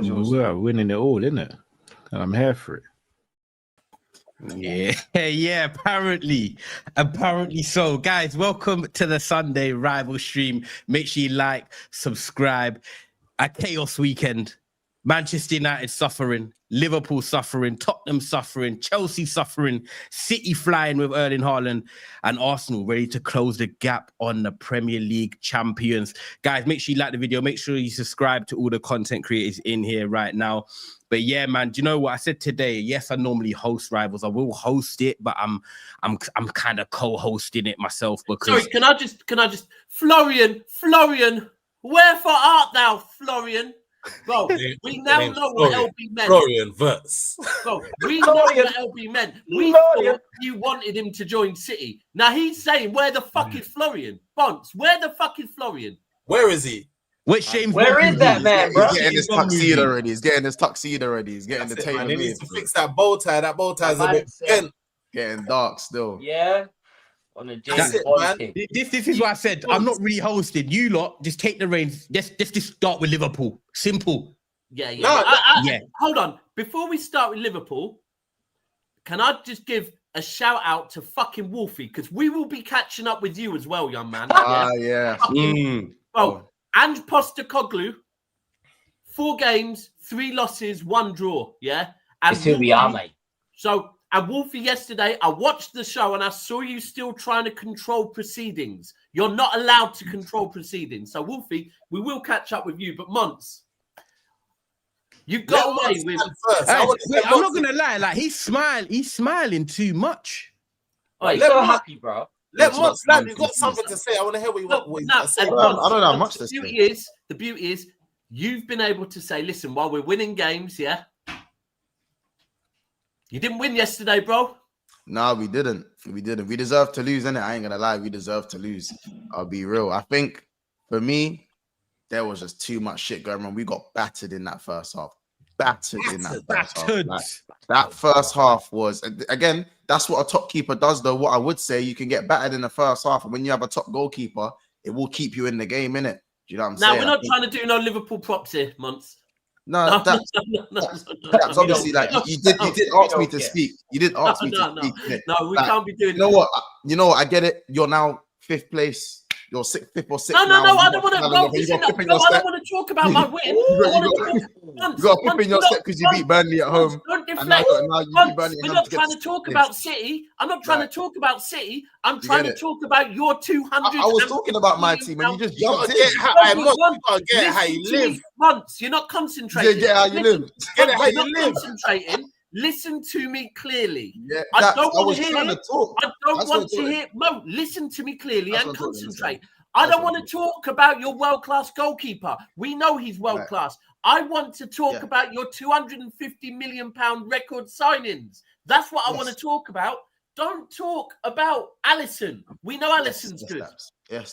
was yours? We're winning it all, innit? And I'm here for it. Yeah, apparently so. Guys, welcome to the Sunday Rival stream. Make sure you like, subscribe. A chaos weekend. Manchester United suffering, Liverpool suffering, Tottenham suffering, Chelsea suffering, City flying with Erling Haaland, and Arsenal ready to close the gap on the Premier League champions. Guys, make sure you like the video. Make sure you subscribe to all the content creators in here right now. But yeah, man, do you know what I said today? Yes, I normally host Rivals. I will host it, but I'm kind of co-hosting it myself because. Sorry, can I just Florian, wherefore art thou, Florian? Bro, we now know what LB meant. Florian Verts. Bro, we know what LB meant. We thought you wanted him to join City. Now he's saying, where the fuck is Florian? Bonds, where the fuck is Florian? Where is he? Which James? Where is that man, bro? He's getting his tuxedo already. He's getting his tuxedo already. He's getting the tailor He made. needs to fix that bow tie. That bow tie's a bit bent. Getting dark still. Yeah. On a James it, Bond man. thing. This is what I said. I'm not really hosting. You lot just take the reins. Let's just start with Liverpool. Simple. Yeah. No, yeah. Hold on. Before we start with Liverpool, can I just give a shout out to fucking Wolfie? Because we will be catching up with you as well, young man. Yeah. Bro, and Postecoglou, 4 games, 3 losses, 1 draw. Yeah. And It's who we are, mate. So, and Wolfie, yesterday, I watched the show and I saw you still trying to control proceedings. You're not allowed to control proceedings. So, Wolfie, we will catch up with you. But, Monts, you got away with... I'm not going to lie. Like, he's smiling too much. Oh, he's so happy, bro. Let Mott's land. You've got something to say. I want to hear what you got to say. I don't know how much this The beauty is, you've been able to say, listen, while we're winning games, yeah? You didn't win yesterday, bro. No, we didn't. We deserve to lose, innit? I ain't gonna lie. We deserve to lose. I'll be real. I think for me, there was just too much shit going on. We got battered in that first half. Battered in that first half. Like, that first half was, again, that's what a top keeper does, though. What I would say, you can get battered in the first half, and when you have a top goalkeeper, it will keep you in the game, innit? Do you know what I'm saying? Now, we're not trying to do no Liverpool props here, Months. No, that's obviously like you did ask me to speak. You did ask me to speak. No, we can't be doing. You know what? I get it. You're now 5th place. You're 5th or 6th. No. I don't want to. I don't want to talk about my win. You got a pip in your step because you beat Burnley at home. Don't deflect. We're not trying to talk about City. I'm not trying to talk about City. I'm trying to talk about your 200. I was talking about my team and you just jumped in. I'm not get how you live. Months. You're not concentrating. Get how you live. Get how you live. Concentrating. Listen to me clearly. Yeah, I don't want to hear. I don't want to hear. Mo, listen to me clearly and concentrate. I don't want to talk about your world-class goalkeeper. We know he's world-class. I want to talk about your £250 million record signings. That's what I want to talk about. Don't talk about Alisson. We know Alisson's good. Yes.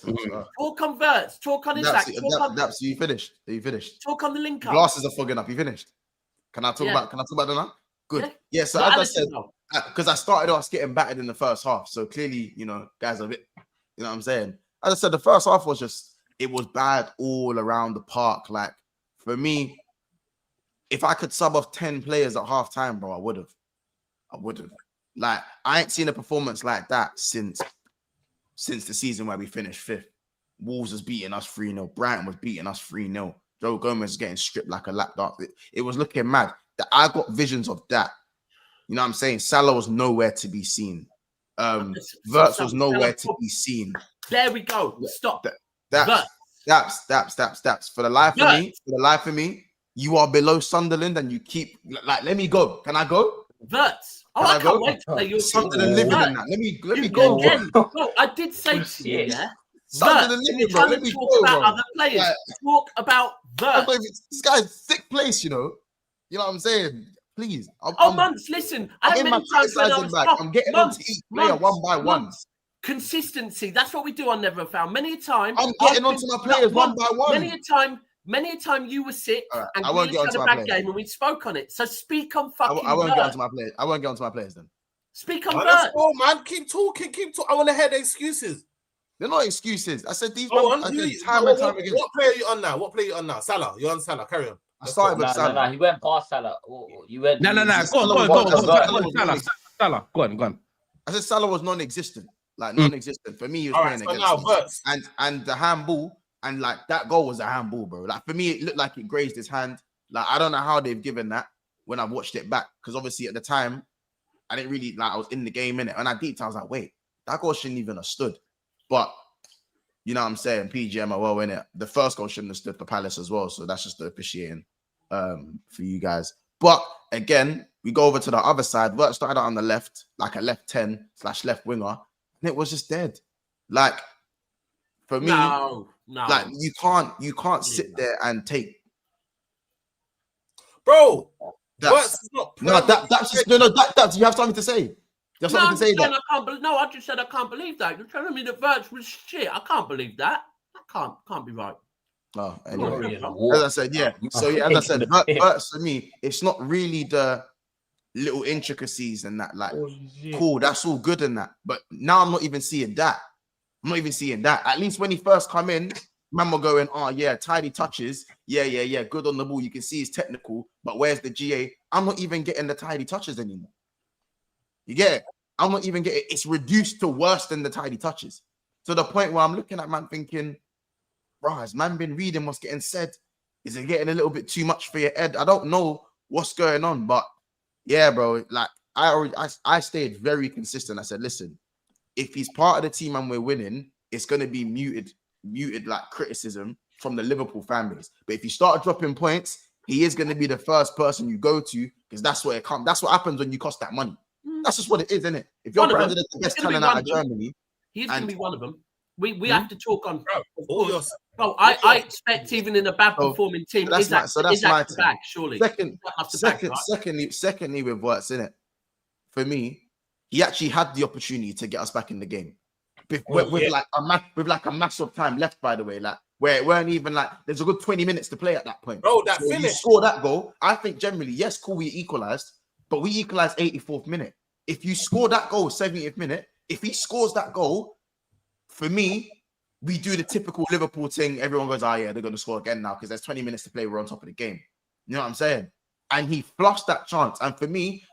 Talk on Verts. Talk on Isaac. Daps, you finished. You finished. Talk on the link up. Glasses are fogging up. You finished. Can I talk about that now? Good. Yeah, so as I said, because I started off getting battered in the first half. So clearly, guys are a bit, you know what I'm saying? As I said, the first half was it was bad all around the park. Like, for me, if I could sub off 10 players at halftime, bro, I would have. Like, I ain't seen a performance like that since the season where we finished 5th. Wolves was beating us 3-0. Brighton was beating us 3-0. Joe Gomez was getting stripped like a lapdog. It was looking mad. I got visions of that. You know what I'm saying? Salah was nowhere to be seen. Verts was nowhere to be seen. There we go. Stop. Daps. For the life of me, you are below Sunderland and you keep like. Let me go. Can I go? Verts. I can't wait to play your Sunderland living in that. Let me go. No, I did say to you, yeah. Sunderland living, bro. Let me talk about other players. Talk about Verts. This guy's 6th place, You know what I'm saying? Please. Months, listen. I'm getting on to each player one by one. Consistency. That's what we do on Never Found. Many a time. I'm getting onto my players one by one. Many a time you were sick and I won't we had a bad game and we spoke on it. So speak on fucking I won't get onto my players. I won't get onto my players then. Speak on Verts. Oh, man. Keep talking. I want to hear the excuses. They're not excuses. I said these time and time again. again. What player are you on now? Salah. You're on Salah. Carry on. I started with Salah. No, he went past Salah. You went. No. Go on. Salah. Go on. I said Salah was non-existent. Like non-existent. For me, he was playing against me. And the handball, and like that goal was a handball, bro. Like for me, it looked like it grazed his hand. Like I don't know how they've given that when I watched it back. Because obviously at the time, I didn't really like I was in the game in it. And I deeped, I was like, wait, that goal shouldn't even have stood. But you know what I'm saying? PGM are well in it. The first goal shouldn't have stood for Palace as well. So that's just the officiating for you guys. But again, we go over to the other side. Vert started out on the left, like a left 10/left winger, and it was just dead. Like for me, like you can't sit there and take, bro. That's you have something to say. You have something to say that. I just said I can't believe that. You're telling me the Verts was shit. I can't believe that. That can't be right. Oh, anyway. As I said, yeah. So yeah, as I said, Verts for me, it's not really the little intricacies and that. Like, cool, that's all good and that. But now I'm not even seeing that. At least when he first come in, man were going, oh yeah, tidy touches. Yeah, good on the ball. You can see he's technical, but where's the GA? I'm not even getting the tidy touches anymore. You get it? I'm not even getting it. It's reduced to worse than the tidy touches. To the point where I'm looking at man thinking, bro, has man been reading what's getting said? Is it getting a little bit too much for your head? I don't know what's going on, but yeah, bro, like I stayed very consistent. I said, listen, if he's part of the team and we're winning, it's going to be muted like criticism from the Liverpool fan base. But if you start dropping points, he is going to be the first person you go to because that's where it comes. That's what happens when you cost that money. That's just what it is, isn't it? If you're branded as the best talent out of Germany, he's going to be one of them. We have to talk on. Bro, I expect even in a bad performing team, that's my back, surely. Secondly, with what's in it, for me, he actually had the opportunity to get us back in the game with like a massive time left. By the way, like where it weren't even like there's a good 20 minutes to play at that point. Bro, that so finish. You score that goal. I think generally, yes, cool, we equalized, but we equalized 84th minute. If you score that goal 70th minute, if he scores that goal, for me, we do the typical Liverpool thing. Everyone goes, oh yeah, they're going to score again now because there's 20 minutes to play. We're on top of the game. You know what I'm saying? And he flushed that chance. And for me,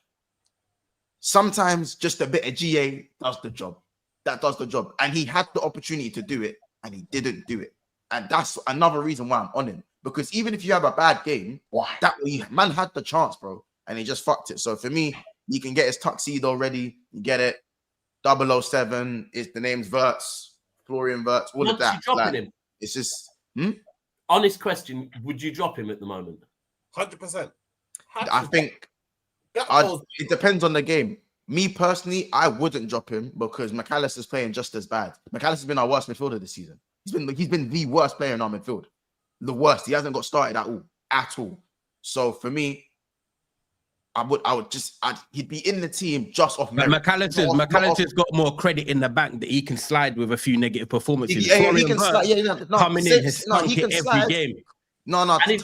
sometimes just a bit of GA does the job. That does the job. And he had the opportunity to do it and he didn't do it. And that's another reason why I'm on him. Because even if you have a bad game, that man had the chance, bro. And he just fucked it. So for me, you can get his tuxedo ready. You get it. 007 is the name's Verts, Florian Verts, all of that. Like, him? It's just honest question. Would you drop him at the moment? 100%. I think it depends on the game. Me personally, I wouldn't drop him because McAllister's playing just as bad. McAllister's been our worst midfielder this season. He's been the worst player in our midfield. The worst. He hasn't got started at all. So for me, he'd be in the team just off merit. McAllister's got more credit in the bank that he can slide with a few negative performances. He can slide. Coming in, his every game. No, Ty,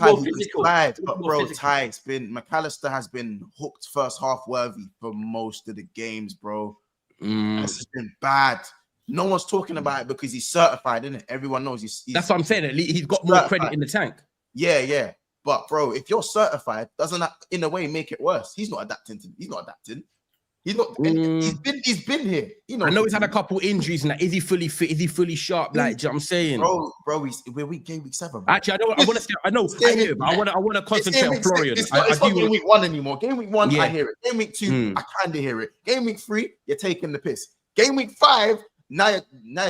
but bro, Ty, McAllister has been hooked first half worthy for most of the games, bro. This has been bad. No one's talking about it because he's certified, isn't it? Everyone knows he's that's what I'm saying. He's got more credit in the tank. Yeah. But bro, if you're certified, doesn't that in a way make it worse? He's not adapting. He's not. He's been here. You know, I know he's had a couple injuries and that. Is he fully fit? Is he fully sharp? Like, do you know what I'm saying, bro, we're game week 7. Bro. Actually, I want to concentrate on Florian. It's not game week 1 anymore. Game week 1, I hear it. Game week 2, I kind of hear it. Game week 3, you're taking the piss. Game week 5, now you're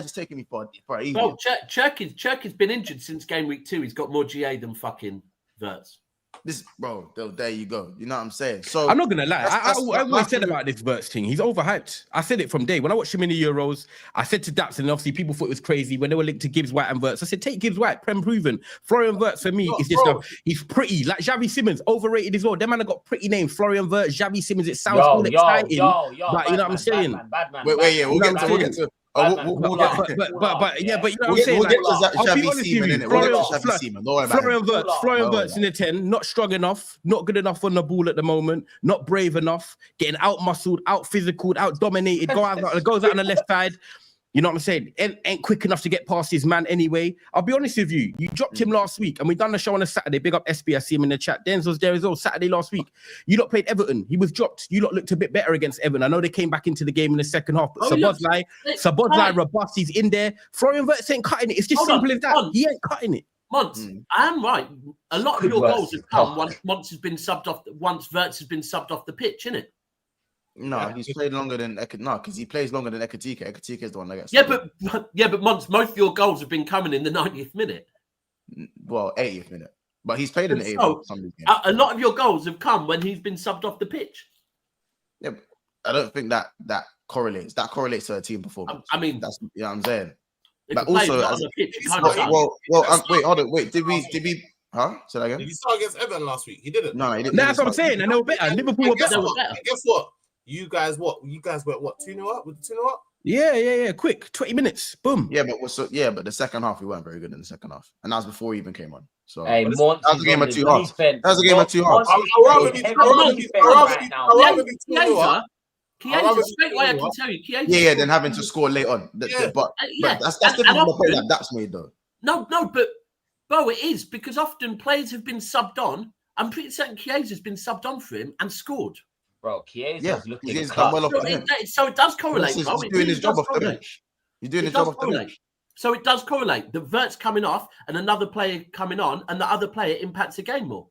just taking me for a easy. Bro, Chirk has been injured since game week 2. He's got more GA than fucking Verts. This, bro, there you go. You know what I'm saying? So I'm not gonna lie. I always said about this Verts thing. He's overhyped. I said it from day when I watched him in the Euros. I said to Daps, and obviously people thought it was crazy when they were linked to Gibbs White and Verts. I said, take Gibbs White, Prem proven. Florian Verts for me is just he's pretty. Like Xavi Simons, overrated as well. Them man have got pretty names. Florian Verts, Xavi Simons. It sounds all exciting. But you know what I'm saying? Wait, we'll get to. But you know what I'm saying? We'll get to Xavi Simons, innit? Florian Verts in the 10, not strong enough, not good enough on the ball at the moment, not brave enough, getting out muscled, out physical, out dominated, goes out on the left side. You know what I'm saying? Ain't quick enough to get past his man anyway. I'll be honest with you. You dropped him last week, and we done the show on a Saturday. Big up SB. I see him in the chat. Denz was there as well Saturday last week. You lot played Everton. He was dropped. You lot looked a bit better against Everton. I know they came back into the game in the second half, but Sabodlai, robust. He's in there. Florian Wirtz ain't cutting it. It's just simple as that. He ain't cutting it. Mons, I am right. A lot of your goals have come once has been subbed off. Once Wirtz has been subbed off the pitch, isn't it? No, he's played longer than because he plays longer than Ekatike. Ekatike is the one that gets. But Mons, most of your goals have been coming in the 90th minute. Well, 80th minute, but he's played in the 80th minute. A lot of your goals have come when he's been subbed off the pitch. Yeah, but I don't think that correlates. That correlates to a team performance. I mean, that's what I'm saying. But also, wait, hold on, wait. Did we? Huh? Say that again. Did he start against Everton last week? He didn't. No, he didn't. That's what I'm saying. And they were better. Liverpool were better. Guess what? You guys went 2-0 up with the 2-0 up? Yeah. Quick, 20 minutes. Boom. Yeah, but the second half we weren't very good in the second half, and that was before he even came on. So hey, that was a game of two halves. That was a game of two halves. I'd rather be 2-0 up. Chiesa, straight away, I can tell you. Chiesa, then having to score late on. But that's the point that that's made though. No, but Bo, it is because often players have been subbed on. I'm pretty certain Chiesa's been subbed on for him and scored. Bro, Chiesa's looking he's done well off the bench. So it does correlate. He's doing his job off the bench. He's doing his job off the bench. So it does correlate. The Wirtz coming off and another player coming on, and the other player impacts the game more.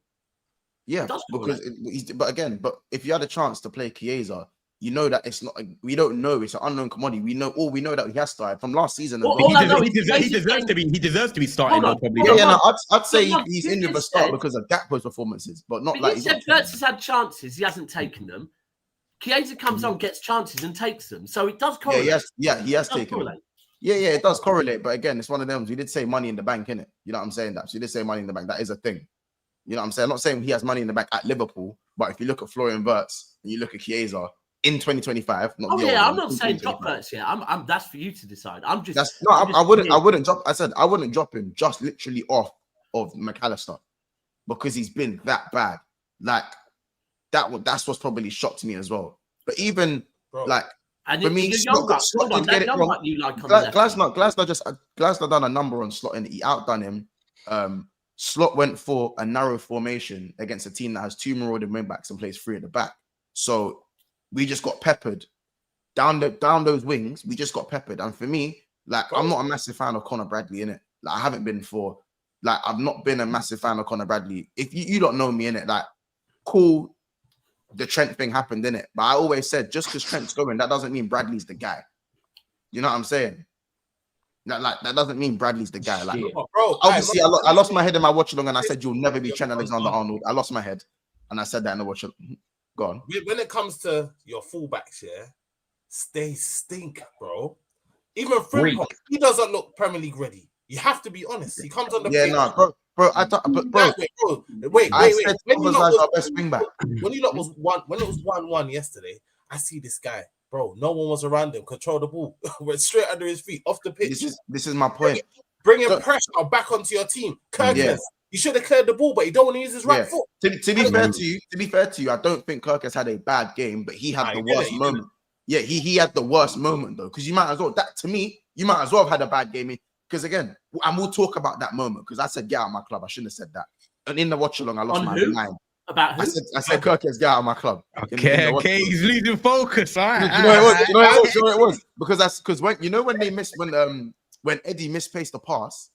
Yeah, but if you had a chance to play Chiesa, you know that it's not. We don't know. It's an unknown commodity. We know that he has started from last season. He deserves to be starting. I'd say he's in with a start because of Gakpo's performances, but not like. He said Wirtz has had chances. He hasn't taken them. Chiesa comes on, gets chances, and takes them. So it does correlate. He has taken them. Yeah, it does correlate. But again, it's one of them. We did say money in the bank, innit? You know what I'm saying? So we did say money in the bank. That is a thing. You know what I'm saying? I'm not saying he has money in the bank at Liverpool, but if you look at Florian Wirtz and you look at Chiesa in 2025, I'm not saying drop Wirtz here. I'm that's for you to decide. I wouldn't drop. I said I wouldn't drop him just literally off of McAllister because he's been that bad. Like that's what's probably shocked me as well. But even for me, Glasner done a number on Slot and he outdone him. Slot went for a narrow formation against a team that has two marauding wing backs and plays three at the back. So we just got peppered down those wings. We just got peppered. And for me, I'm not a massive fan of Conor Bradley, innit? Like I haven't been I've not been a massive fan of Conor Bradley. If you don't know me, innit? Like, cool, the Trent thing happened, innit? But I always said, just because Trent's going, that doesn't mean Bradley's the guy. You know what I'm saying? That doesn't mean Bradley's the guy. Like, obviously, I lost my head in my watch along, and I said you'll never be Trent Alexander-Arnold. I lost my head, and I said that in the watch. Go on. When it comes to your fullbacks, they stink, bro. Even Frimpong, he doesn't look Premier League ready. You have to be honest. He comes on the pitch. Bro. Wait. When it was 1-1 yesterday, I see this guy. Bro, no one was around him. Control the ball. Went straight under his feet, off the pitch. This is my point. Bringing pressure back onto your team. Kirkes, you should have cleared the ball, but he don't want to use his right foot. To be fair to you, I don't think Kirkes had a bad game, but he had the worst moment. Yeah, he had the worst moment though, because you might as well. To me, you might as well have had a bad game. Because again, and we'll talk about that moment. Because I said get out of my club. I shouldn't have said that. And in the watch along, I lost my mind. About who? I said Kirkes, get out of my club. Okay, he's losing focus. All right. You know it was because when they missed when Eddie misplaced the pass,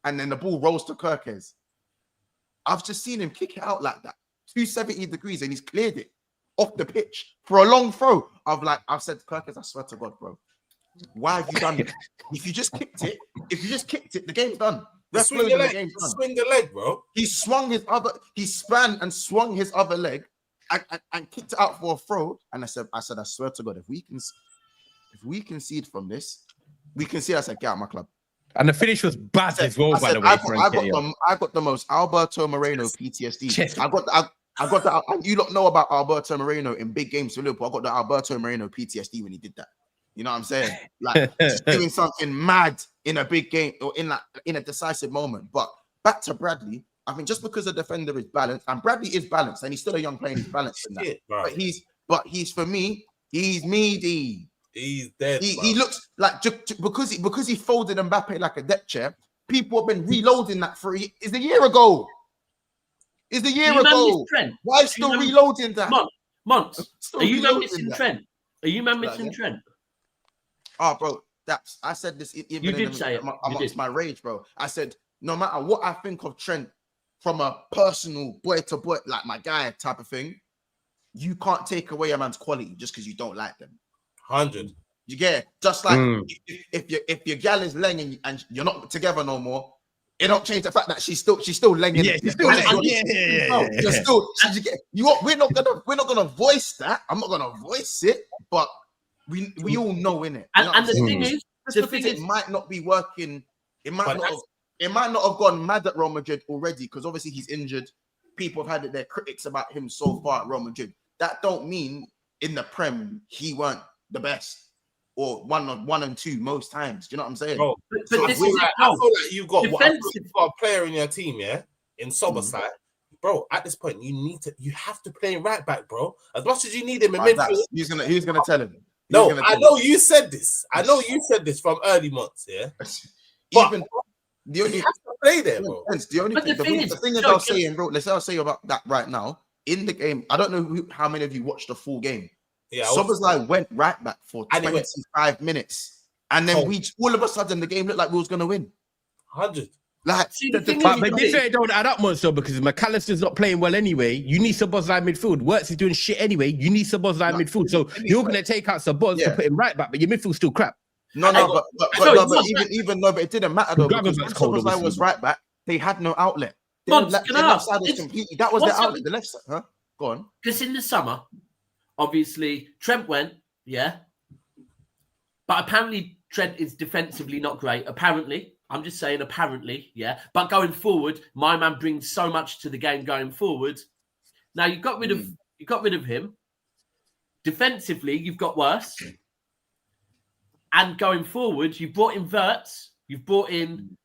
and then the ball rolls to Kirkes. I've just seen him kick it out like that, 270 degrees, and he's cleared it off the pitch for a long throw. I've said to Kirkes, I swear to God, bro, why have you done it? If you just kicked it, the game's done. Swing the leg, bro. He span and swung his other leg and kicked it out for a throw. And I said, I swear to God, if we concede from this, we can see. I said, get out of my club. And the finish was bad as well, by the way. I got the most Alberto Moreno PTSD. I got that. You don't know about Alberto Moreno in big games for Liverpool. I got the Alberto Moreno PTSD when he did that. You know what I'm saying? Like just doing something mad in a big game or in a decisive moment. But back to Bradley, I think just because the defender is balanced, and Bradley is balanced, and he's still a young player, he's balanced in that. But he's for me, he's meaty. He's dead. He looks like because he folded Mbappe like a deck chair. People have been reloading that for it's a year ago. It's a year ago. Why still reloading that? Months. Are you man missing Trent? Are you man missing Trent? Oh, bro, I said this even you did say it. Amongst my rage, bro. I said no matter what I think of Trent from a personal boy to boy, like my guy type of thing, you can't take away a man's quality just because you don't like them. 100. You get it? Just like if your gal is lenging and you're not together no more, it don't change the fact that she's still lenging. Yeah, she's still we're not gonna voice that. I'm not gonna voice it, but we all know in it. And the thing is, it might not be working. It might not have gone mad at Real Madrid already because obviously he's injured. People have had their critics about him so far at Real Madrid. That don't mean in the Prem he weren't the best or one and two most times. Do you know what I'm saying? Bro, but I feel like you've got a player in your team, yeah, in Soboslai. Bro, at this point, you have to play right back, bro. As much as you need him in midfield. Who's gonna tell him? You said this. I know you said this from early months, yeah. Even the only have to play there, bro. The thing is, I'll say, bro. Let's say I'll say about that right now in the game. I don't know how many of you watched the full game. Yeah, Soboslai went right back for 25 minutes, and then we all of a sudden the game looked like we was gonna win. 100. Like, but this way don't add up much though, because McAllister's not playing well anyway. You need Szoboszlai midfield. Wirtz is doing shit anyway. You need Szoboszlai midfield. So you're gonna take out Szoboszlai to put him right back, but your midfield's still crap. But it didn't matter though, because when Szoboszlai was right back, they had no outlet. The left side was completely. That was their outlet. The left side, huh? Go on. Because in the summer, obviously Trent went, yeah, but apparently Trent is defensively not great. Apparently. I'm just saying, apparently, yeah. But going forward, my man brings so much to the game going forward. Now you got rid of him. Defensively, you've got worse. And going forward, you brought in Wirtz. You've brought in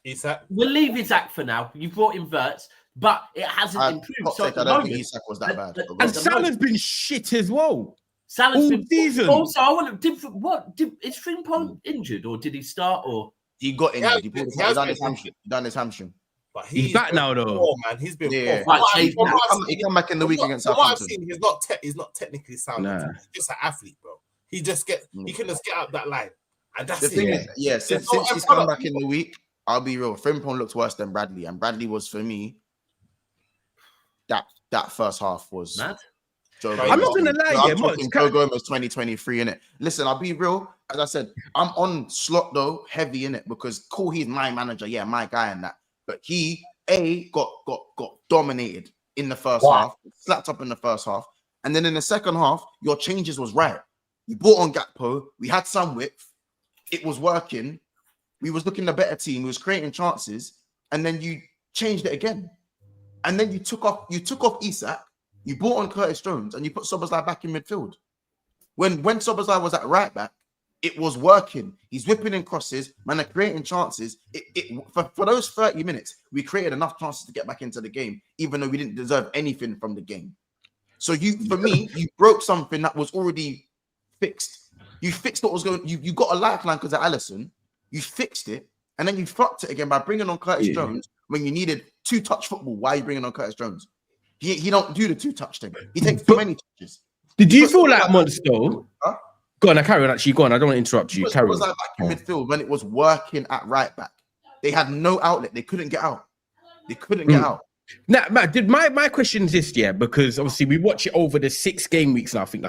Isak. We'll leave Isak for now. You brought in Wirtz, but it hasn't improved. So I don't think Isak was that bad. And Salah's been shit as well. Salah's all been season. Also, I want to is Frimpong injured or did he start or? He got injured. He done his hamstring. But he's back now, though. Poor, man. He's been poor. He come back in the week against Southampton. He's not technically sound. He's just an athlete, bro. He can just get out that line, and that's the thing. Since he's come back in the week, I'll be real. Frimpong looks worse than Bradley, and Bradley was for me. That first half was mad. I'm not gonna lie, Joe Gomez 2023 in it. Listen, I'll be real. As I said, I'm on Slot though, heavy in it because he's my manager, my guy in that. But he got dominated in the first half, slapped up in the first half, and then in the second half, your changes was right. You brought on Gakpo, we had some width, it was working, we was looking the better team, we was creating chances, and then you changed it again, and then you took off Isak. You brought on Curtis Jones and you put Szoboszlai back in midfield. When Szoboszlai was at right back, it was working. He's whipping in crosses, man, creating chances. For those 30 minutes, we created enough chances to get back into the game, even though we didn't deserve anything from the game. So you broke something that was already fixed. You fixed what was going. You got a lifeline because of Alisson. You fixed it, and then you fucked it again by bringing on Curtis Jones when you needed two-touch football. Why are you bringing on Curtis Jones? He don't do the two-touch thing. He takes too many touches. Did you feel like Monster? Huh? Go on, I carry on. Actually, go on. I don't want to interrupt you. Carry on. Back in midfield when it was working at right back. They had no outlet. They couldn't get out. Get out. Now, my question is this, because obviously we watch it over the 6 game weeks now. I think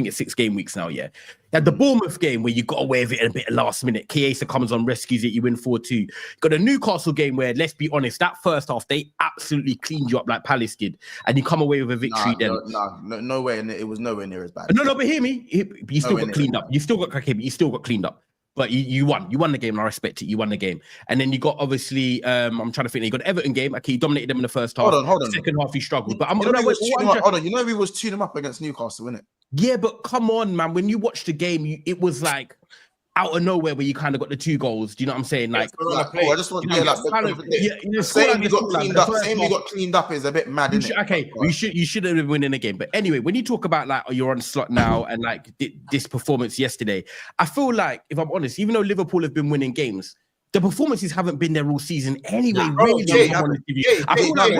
it's 6 game weeks now, yeah. Now the Bournemouth game where you got away with it in a bit of last minute. Chiesa comes on, rescues it, you win 4-2. Got a Newcastle game where, let's be honest, that first half they absolutely cleaned you up like Palace did, and you come away with a victory. No way, and it was nowhere near as bad. No, but hear me. You still got cleaned up. You still got cracked, but you still got cleaned up. But you won. You won the game, and I respect it. You won the game. And then you got, obviously, I'm trying to think, you got Everton game. Okay, you dominated them in the first half. Hold on. Second half, you struggled. But hold on. You know we was 2-0 up against Newcastle, innit? Yeah, but come on, man. When you watch the game, it was like, out of nowhere where you kind of got the 2 goals. Do you know what I'm saying? Like, I just want saying we got cleaned up is a bit mad, isn't it? Okay, you should have been winning the game. But anyway, when you talk about like, you're on slot now and like this performance yesterday, I feel like, if I'm honest, even though Liverpool have been winning games, the performances haven't been there all season anyway. I feel like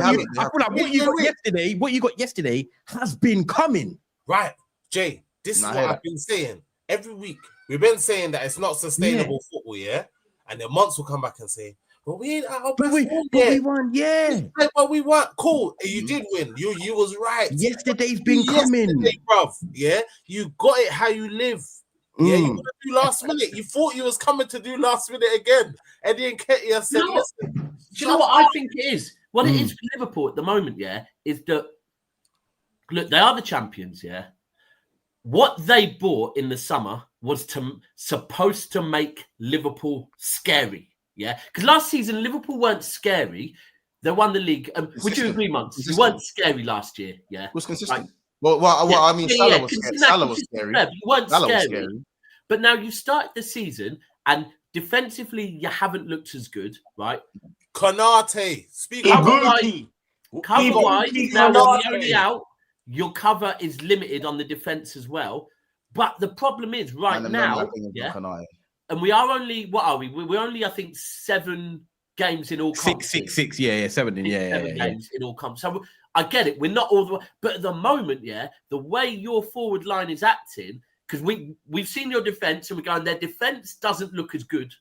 what you got yesterday has been coming. Right, Jay, this is what I've been saying every week. We've been saying that it's not sustainable football, and then months will come back and say, "But we ain't at our best form yet. We won, But we weren't cool. You did win. You was right. Yesterday's been coming, bruv. Yeah, you got it how you live. Yeah, you gotta do last minute. You thought you was coming to do last minute again, and then Ketia said, "Listen, do you know what I think it is? What it is for Liverpool at the moment, is that look, they are the champions, What they bought in the summer was supposed to make Liverpool scary, Because last season Liverpool weren't scary; they won the league. Would you agree, Monks? You weren't scary last year, Was consistent. I mean, Salah was scary. Salah was scary. You weren't scary. But now you start the season, and defensively you haven't looked as good, right? Konate, cover-wise, now you're the only out. Your cover is limited on the defense as well. But the problem is now, and we are only, what are we? We're only, I think, 7 games in all comps. 6, 7 games in all comps. So I get it. We're not all the way, but at the moment, the way your forward line is acting, because we've seen your defense and we're going, their defense doesn't look as good,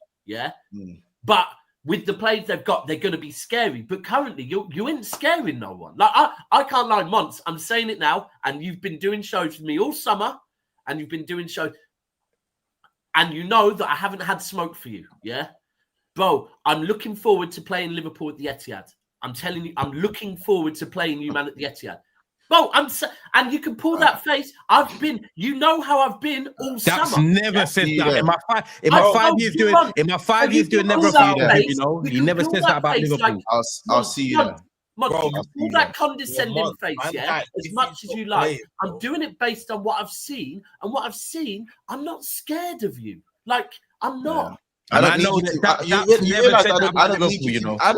but with the players they've got, they're going to be scary. But currently, you ain't scaring no one. Like I can't lie, Months. I'm saying it now, and you've been doing shows with me all summer, and you've been doing shows, and you know that I haven't had smoke for you, bro. I'm looking forward to playing Liverpool at the Etihad. I'm telling you, I'm looking forward to playing you, man, at the Etihad. Bro, and you can pull that face. You know how I've been all summer. That's never said that. In my 5 years doing never you know. He never says that about Liverpool. I'll see you there. All that condescending face, as much as you like. I'm doing it based on what I've seen, and what I've seen, I'm not scared of you. Like, I'm not. I don't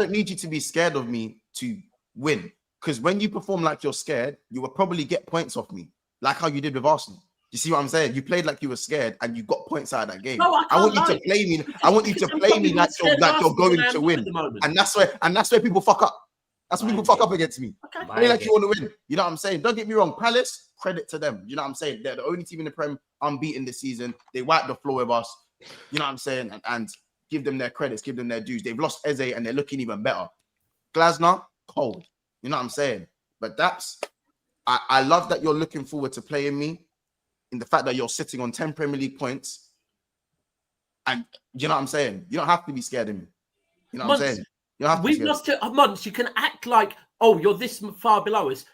need you to be scared of me to win. Because when you perform like you're scared, you will probably get points off me, like how you did with Arsenal. You see what I'm saying? You played like you were scared, and you got points out of that game. No, I want you to play me. I want you to play me like you're going to win, and that's where people fuck up. That's when people fuck up against me. Play like you want to win. You know what I'm saying? Don't get me wrong. Palace, credit to them. You know what I'm saying? They're the only team in the Prem unbeaten this season. They wiped the floor with us. You know what I'm saying? And give them their credits, give them their dues. They've lost Eze, and they're looking even better. Glasner, cold. You know what I'm saying? But I love that you're looking forward to playing me, in the fact that you're sitting on 10 Premier League points. And you know what I'm saying? You don't have to be scared of me. You know what I'm saying? You don't have to We've lost to Months. You can act like, oh, you're this far below us.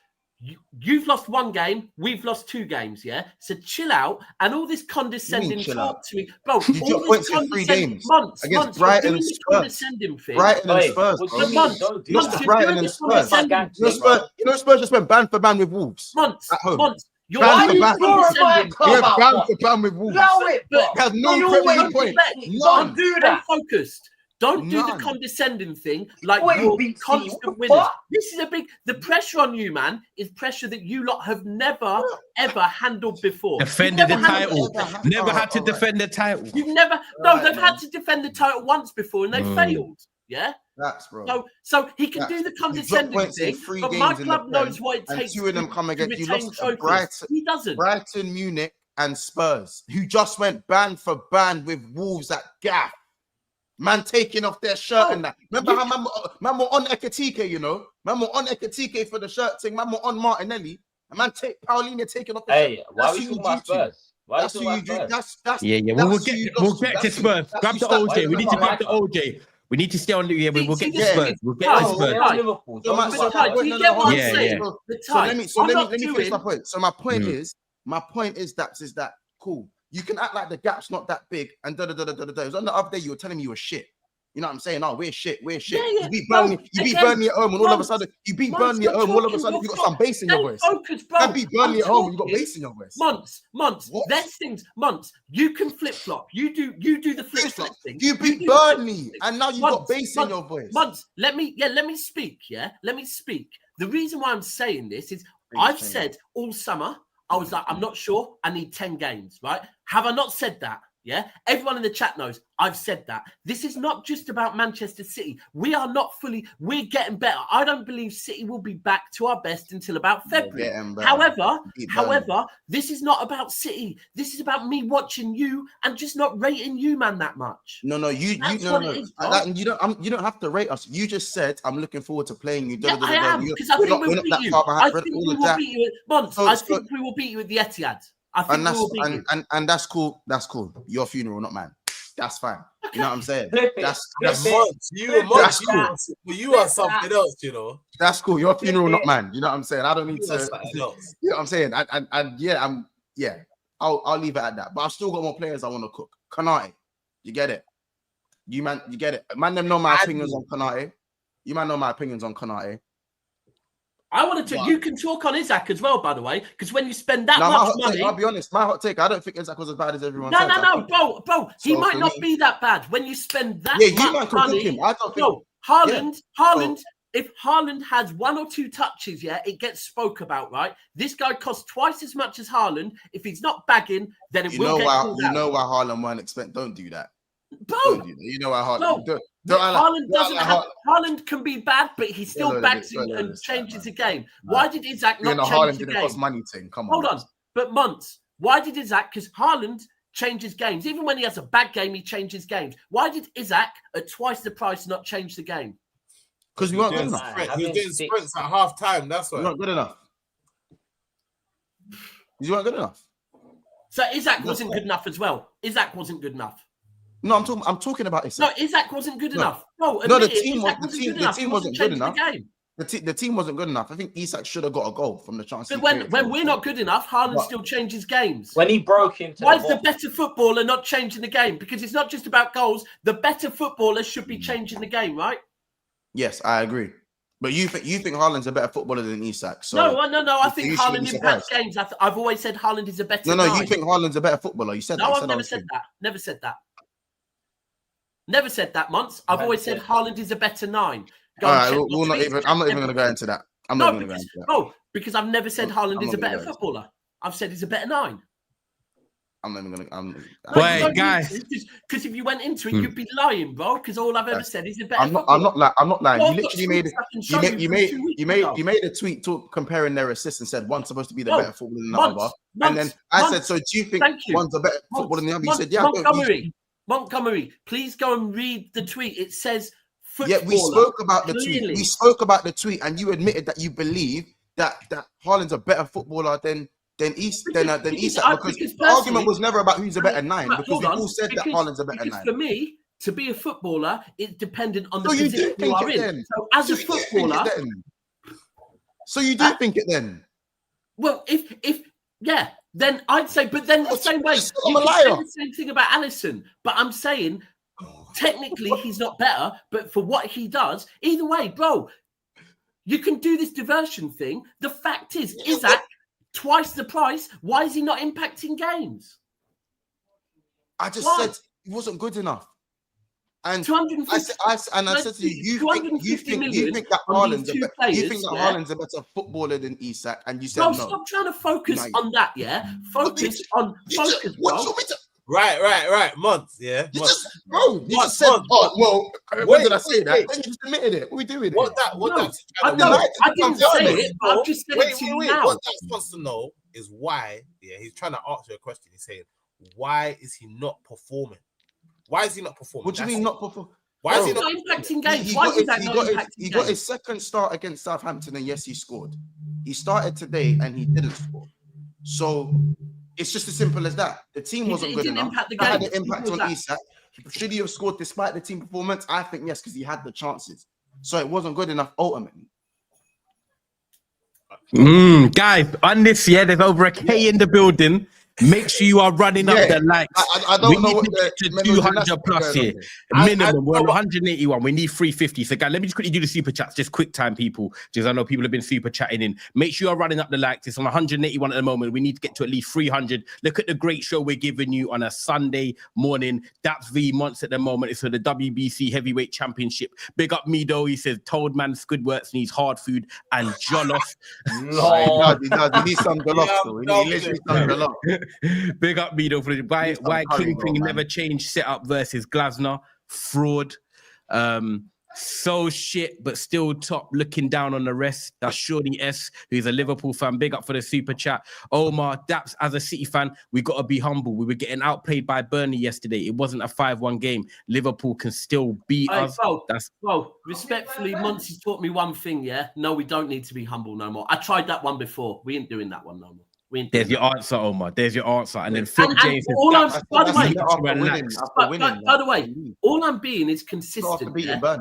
You've lost 1 game, we've lost 2 games, So chill out, and all this condescending talk to me, bro. You got points in 3 games against Brighton and Spurs. Brighton and Spurs. Brighton and Spurs. You know Spurs just went band for band with Wolves at home. You're band for band with Wolves. Has no Premier League points. Don't do that. Focused. Don't do the condescending thing like you're constant winners. This is the pressure on you, man, is pressure that you lot have never, ever handled before. Defended the title. Never had to defend the title. You've never, they've had to defend the title once before and they failed. That's bro. So he can do the condescending thing, but my club knows what it takes. 2 of them come against you. Lost to Brighton. He doesn't. Brighton, Munich, and Spurs, who just went band for band with Wolves at Gaff. Man taking off their shirt and that. Remember how man were on Ekatike, you know? Man were on Ekatike for the shirt thing. Man were on Martinelli. And man Paulinho taking off the shirt. Why are we talking about Spurs? That's who you do. That's We'll get to Spurs. Grab the OJ. We need to grab the OJ. We need to stay on the we'll get to Spurs. We'll get to Spurs. So let me finish my point. So my point is that cool. You can act like the gap's not that big and da. It was on the other day you were telling me you were shit. You know what I'm saying? Oh, we're shit. Yeah. You beat Burnley. You beat Burnley at home, and all of a sudden, you beat Burnley at home. All of a sudden, you got some bass in your voice. Focus, bro. You beat Burnley at home, and you got bass in your voice. Months. There's things. Months. You can flip flop. You do the flip flop thing. You beat Burnley, and now you got bass in your voice. Months. Let me speak. Yeah, let me speak. The reason why I'm saying this is I've said all summer. I was like, I'm not sure. I need 10 games, right? Have I not said that? Yeah. Everyone in the chat knows I've said that. This is not just about Manchester City. We are not fully, we're getting better. I don't believe City will be back to our best until about February. However, this is not about City. This is about me watching you and just not rating you, man, that much. No. You don't have to rate us. You just said I'm looking forward to playing you. Yeah, I am, because I think we'll beat you. I think we will beat you at Months. I think we will beat you at the Etihad. And that's cool. That's cool. Your funeral, not mine. That's fine. You know what I'm saying? That's Months. That's cool. You are something else, you know. That's cool. Your funeral, not mine. You know what I'm saying? I don't need to. You know what I'm saying? I'll leave it at that. But I've still got more players I want to cook. Kanate, you get it. You get it. Man, them know my opinions on Kanate. You might know my opinions on Kanate. I wanted to. You can talk on Isaac as well, by the way, because when you spend that much money, I'll be honest. My hot take. I don't think Isaac was as bad as everyone. No, bro. He might not be that bad when you spend that much money. I don't think. Haaland. If Haaland has 1 or 2 touches, it gets spoke about, right? This guy costs twice as much as Haaland. If he's not bagging, then it will get called out. You know why Haaland won't expect? Don't do that. Bro, you know why Haaland? Haaland can be bad, but he still bags and changes the game. Why did Isaac not change the game? Cost money thing. Come on. Hold on. But Months, why did Isaac? Because Haaland changes games. Even when he has a bad game, he changes games. Why did Isaac at twice the price not change the game? Because we weren't good enough. He was doing sprints at half time. That's why. We weren't good enough. You weren't good enough. So Isaac wasn't good enough as well. Isaac wasn't good enough. No, I'm talking about Isaac. No, Isaac wasn't good enough. The team wasn't good enough. The team wasn't good enough. I think Isaac should have got a goal from the chance. But when we're not good enough, Haaland still changes games. When he broke into why is the better footballer not changing the game? Because it's not just about goals. The better footballer should be changing the game, right? Yes, I agree. But you think Haaland's a better footballer than Isak? So no. I think Haaland impacts games. I've always said Haaland is a better. No. You think Haaland's a better footballer? You said that. No, I've never said that. Never said that. Never said that, Months. I've always said Haaland is a better 9. All right, I'm not even going to go into that. I'm not even going to go into that. Oh, because I've never said Haaland is a better footballer. I've said he's a better 9. I'm not even going to. Wait, guys. Because if you went into it, you'd be lying, bro. Because all I've ever said is a better. I'm not lying. You literally you made a tweet comparing their assists and said one's supposed to be the better footballer than the other. And then I said, so do you think one's a better footballer than the other? You said, yeah. Montgomery, please go and read the tweet. It says footballer. Yeah, we spoke about the tweet. We spoke about the tweet, and you admitted that you believe that Haaland's a better footballer than Isak. Because the argument was never about who's a better 9. Because we all said that Haaland's a better 9. For me, to be a footballer, it's dependent on the position you are in. So as a footballer, so you do think it then? Well, if then I'd say, but then the same way, I'm a liar. The same thing about Alisson. But I'm saying, technically, he's not better. But for what he does, either way, bro, you can do this diversion thing. The fact is, Isaac twice the price. Why is he not impacting games? I just said he wasn't good enough. And 250. I said to you, you think that Haaland's a better footballer than Isak, and you said no. Stop trying to focus on that. Focus. Right. Months. Yeah. You just said, when did I say that? Then you just admitted it. What are we doing? I didn't say it. I've just said it to you now. What that wants to know is why. Yeah, he's trying to answer a question. He's saying, why is he not performing? Why is he not performing? What do you mean not performing? Why is he not impacting games? He got his second start against Southampton, and yes, he scored. He started today, and he didn't score. So it's just as simple as that. The team wasn't good enough. That had an impact on Isak. Should he have scored despite the team performance? I think yes, because he had the chances. So it wasn't good enough ultimately. Guys, on this, there's over a K in the building. Make sure you are running up the likes. I don't know what to 200 plus here. Minimum. We're on 181. We need 350. So, guys, let me just quickly do the super chats. Just quick time, people, because I know people have been super chatting in. Make sure you are running up the likes. It's on 181 at the moment. We need to get to at least 300. Look at the great show we're giving you on a Sunday morning. Daps v Monts at the moment. It's for the WBC Heavyweight Championship. Big up Mido. He says, told man Squidworks needs hard food and jollof. He does. He needs some jollof. He literally some jollof. Big up Mido for the why Kingpin never changed setup versus Glasner. Fraud. So shit, but still top, looking down on the rest. That's Shorty S, who's a Liverpool fan. Big up for the super chat. Omar, Daps, as a City fan, we got to be humble. We were getting outplayed by Burnley yesterday. It wasn't a 5-1 game. Liverpool can still beat us. Respectfully, Monty's taught me one thing, yeah? No, we don't need to be humble no more. I tried that one before. We ain't doing that one no more. There's your answer, Omar. There's your answer. And then Phil James says, by the way, all I'm being is consistent.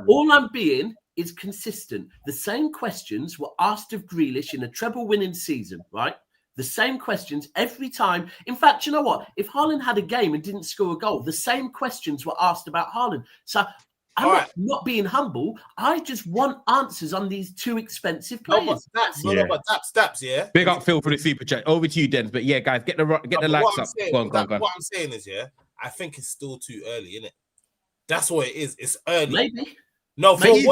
All I'm being is consistent. The same questions were asked of Grealish in a treble-winning season, right? The same questions every time. In fact, you know what? If Haaland had a game and didn't score a goal, the same questions were asked about Haaland. So I'm not being humble. I just want answers on these two expensive players. Daps, yeah. Big up Phil for the super chat. Over to you, Dens. But yeah, guys, get the likes up. Go on. What I'm saying is, yeah, I think it's still too early, isn't it? That's what it is. It's early. Maybe. No, for Wait.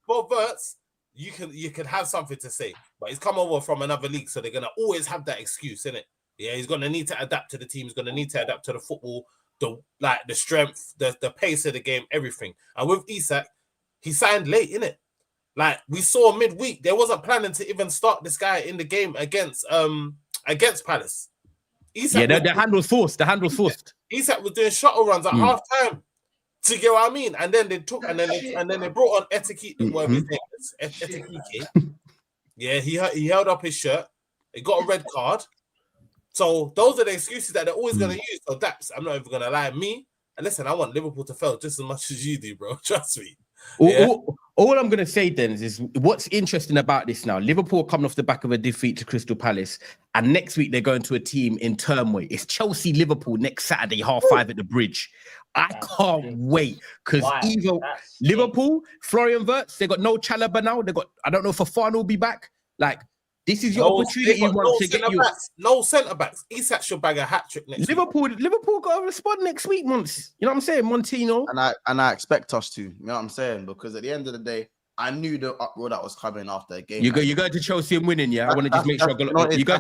For Verts, you can have something to say, but he's come over from another league, so they're gonna always have that excuse, innit? Yeah, he's gonna need to adapt to the team. He's gonna need to adapt to the football. The strength, the pace of the game, everything. And with Isak, he signed late, innit? Like we saw midweek, they wasn't planning to even start this guy in the game against Palace. Isak the hand was forced. Isak was doing shuttle runs at half time. To get what I mean? And then they took and then they brought on Etikike, whatever his name is. Etikike. Yeah, he held up his shirt. He got a red card. So those are the excuses that they're always going to use. So that's, I'm not even going to lie. Me, and listen, I want Liverpool to fail just as much as you do, bro. Trust me. All I'm going to say, then, is what's interesting about this now. Liverpool are coming off the back of a defeat to Crystal Palace. And next week, they're going to a team in turmoil. It's Chelsea-Liverpool next Saturday, 5:30 at the Bridge. I can't wait. Because either Liverpool, Florian Wirtz, they got no Chalobah now. They got, I don't know if Fafana will be back. Like, this is your opportunity to get you. No centre backs. Isak should bag a hat trick next week. Liverpool got to respond next week, Monts. You know what I'm saying, Montino. And I expect us to. You know what I'm saying? Because at the end of the day, I knew the uproar that was coming after the game. You go to Chelsea and winning, yeah. I want to just make sure. You go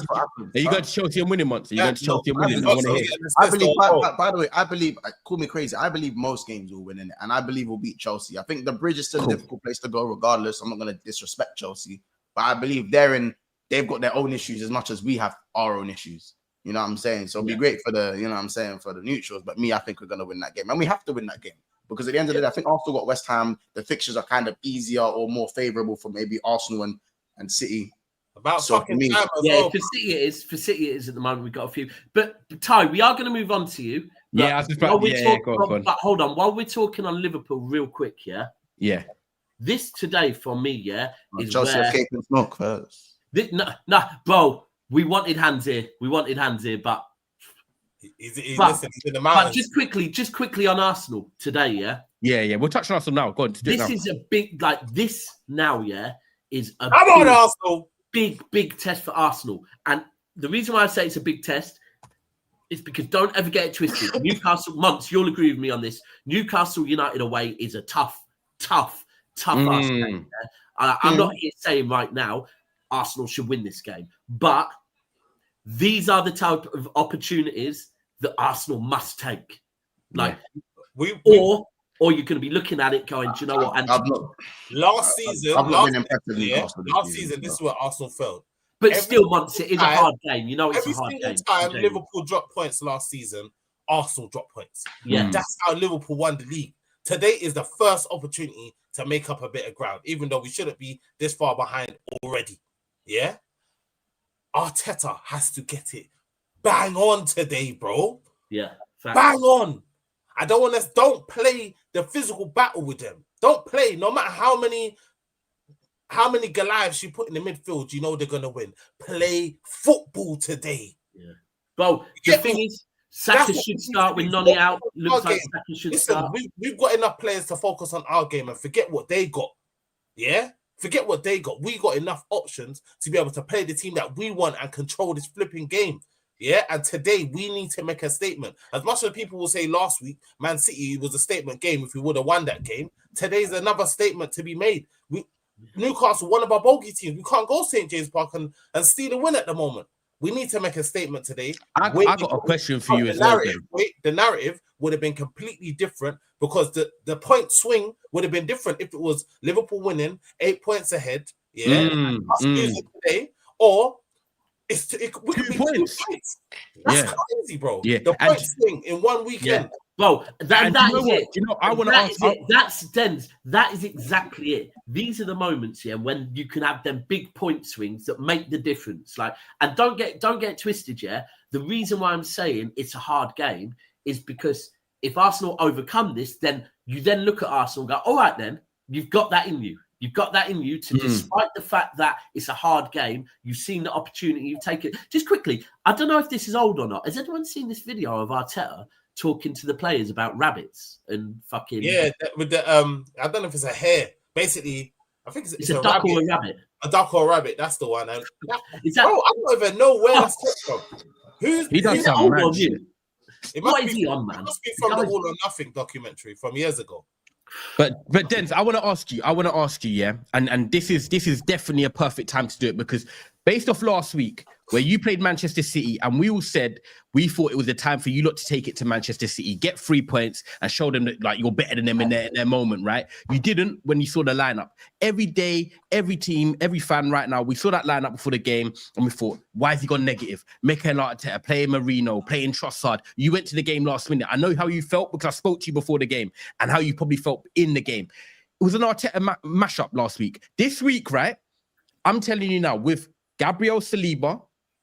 to Chelsea and winning, Monts. You go to Chelsea and winning. I want to hear. I believe. By the way, I believe. Call me crazy. I believe most games will win in it, and I believe we'll beat Chelsea. I think the Bridge is still a difficult place to go, regardless. I'm not going to disrespect Chelsea, but I believe they've got their own issues as much as we have our own issues. You know what I'm saying? So it'll be great for the, you know what I'm saying, for the neutrals. But I think we're going to win that game. And we have to win that game. Because at the end of the day, I think Arsenal got West Ham. The fixtures are kind of easier or more favourable for maybe Arsenal and City. About so fucking time as well. For City it is at the moment. We've got a few. But Ty, we are going to move on to you. Yeah, I was just about But hold on. While we're talking on Liverpool real quick, yeah? Yeah. This today for me, is Chelsea where... cake and smoke first. No, bro. We wanted hands here, but he's in the mountains. But just quickly on Arsenal today, yeah. Yeah. We'll touch on Arsenal now. Go on. This is a big is a Arsenal. Big test for Arsenal, and the reason why I say it's a big test is because don't ever get it twisted. Newcastle, Monts, you'll agree with me on this. Newcastle United away is a tough ass game. I'm not here saying right now Arsenal should win this game, but these are the type of opportunities that Arsenal must take. Like, or you're going to be looking at it going, do you know what? And last season, this is where Arsenal failed. But still, Monts, it is a hard game. You know, it's a hard game. Every single time Liverpool dropped points last season, Arsenal dropped points. Yeah, that's how Liverpool won the league. Today is the first opportunity to make up a bit of ground, even though we shouldn't be this far behind already. Yeah, Arteta has to get it bang on today, bro. Yeah, bang on. Don't play the physical battle with them. Don't play, no matter how many how many Goliaths you put in the midfield, you know they're gonna win. Play football today. Yeah. Bro, the thing is, Saka should start with Noni out. Looks like Saka should start. We've got enough players to focus on our game and forget what they got. Yeah? Forget what they got. We got enough options to be able to play the team that we want and control this flipping game. Yeah, and today we need to make a statement. As much as people will say last week, Man City was a statement game if we would have won that game. Today's another statement to be made. Newcastle, one of our bogey teams. We can't go St. James Park and steal a win at the moment. We need to make a statement today. I got a question for you as well. The narrative would have been completely different because the point swing would have been different if it was Liverpool winning 8 points ahead. Yeah, today, or we could be 2 points. That's crazy, bro. Yeah, the point swing in one weekend. Yeah. Bro, that is it. You know, I want to ask. That's dense. That is exactly it. These are the moments, when you can have them big point swings that make the difference. Like, and don't get twisted. Yeah, the reason why I'm saying it's a hard game is because if Arsenal overcome this, then you then look at Arsenal and go, all right, then you've got that in you. You've got that in you to, despite the fact that it's a hard game, you've seen the opportunity, you've taken it. Just quickly, I don't know if this is old or not. Has anyone seen this video of Arteta talking to the players about rabbits and fucking... Yeah, with the, I don't know if it's a hare. Basically, I think it's a duck or a rabbit. A duck or a rabbit, that's the one. And bro, I don't even know where that's from. He does sound mad. What is he on, man? It must be from the All or Nothing documentary from years ago. But Denz, I want to ask you, yeah, and this is definitely a perfect time to do it because based off last week where you played Manchester City and we all said we thought it was the time for you lot to take it to Manchester City, get 3 points and show them that like you're better than them in their moment, right? You didn't when you saw the lineup. Every day, every team, every fan right now, we saw that lineup before the game and we thought, why has he gone negative? Mikel Arteta, playing Marino, playing Trossard. You went to the game last minute. I know how you felt because I spoke to you before the game and how you probably felt in the game. It was an Arteta mashup last week. This week, right? I'm telling you now, with Gabriel Saliba,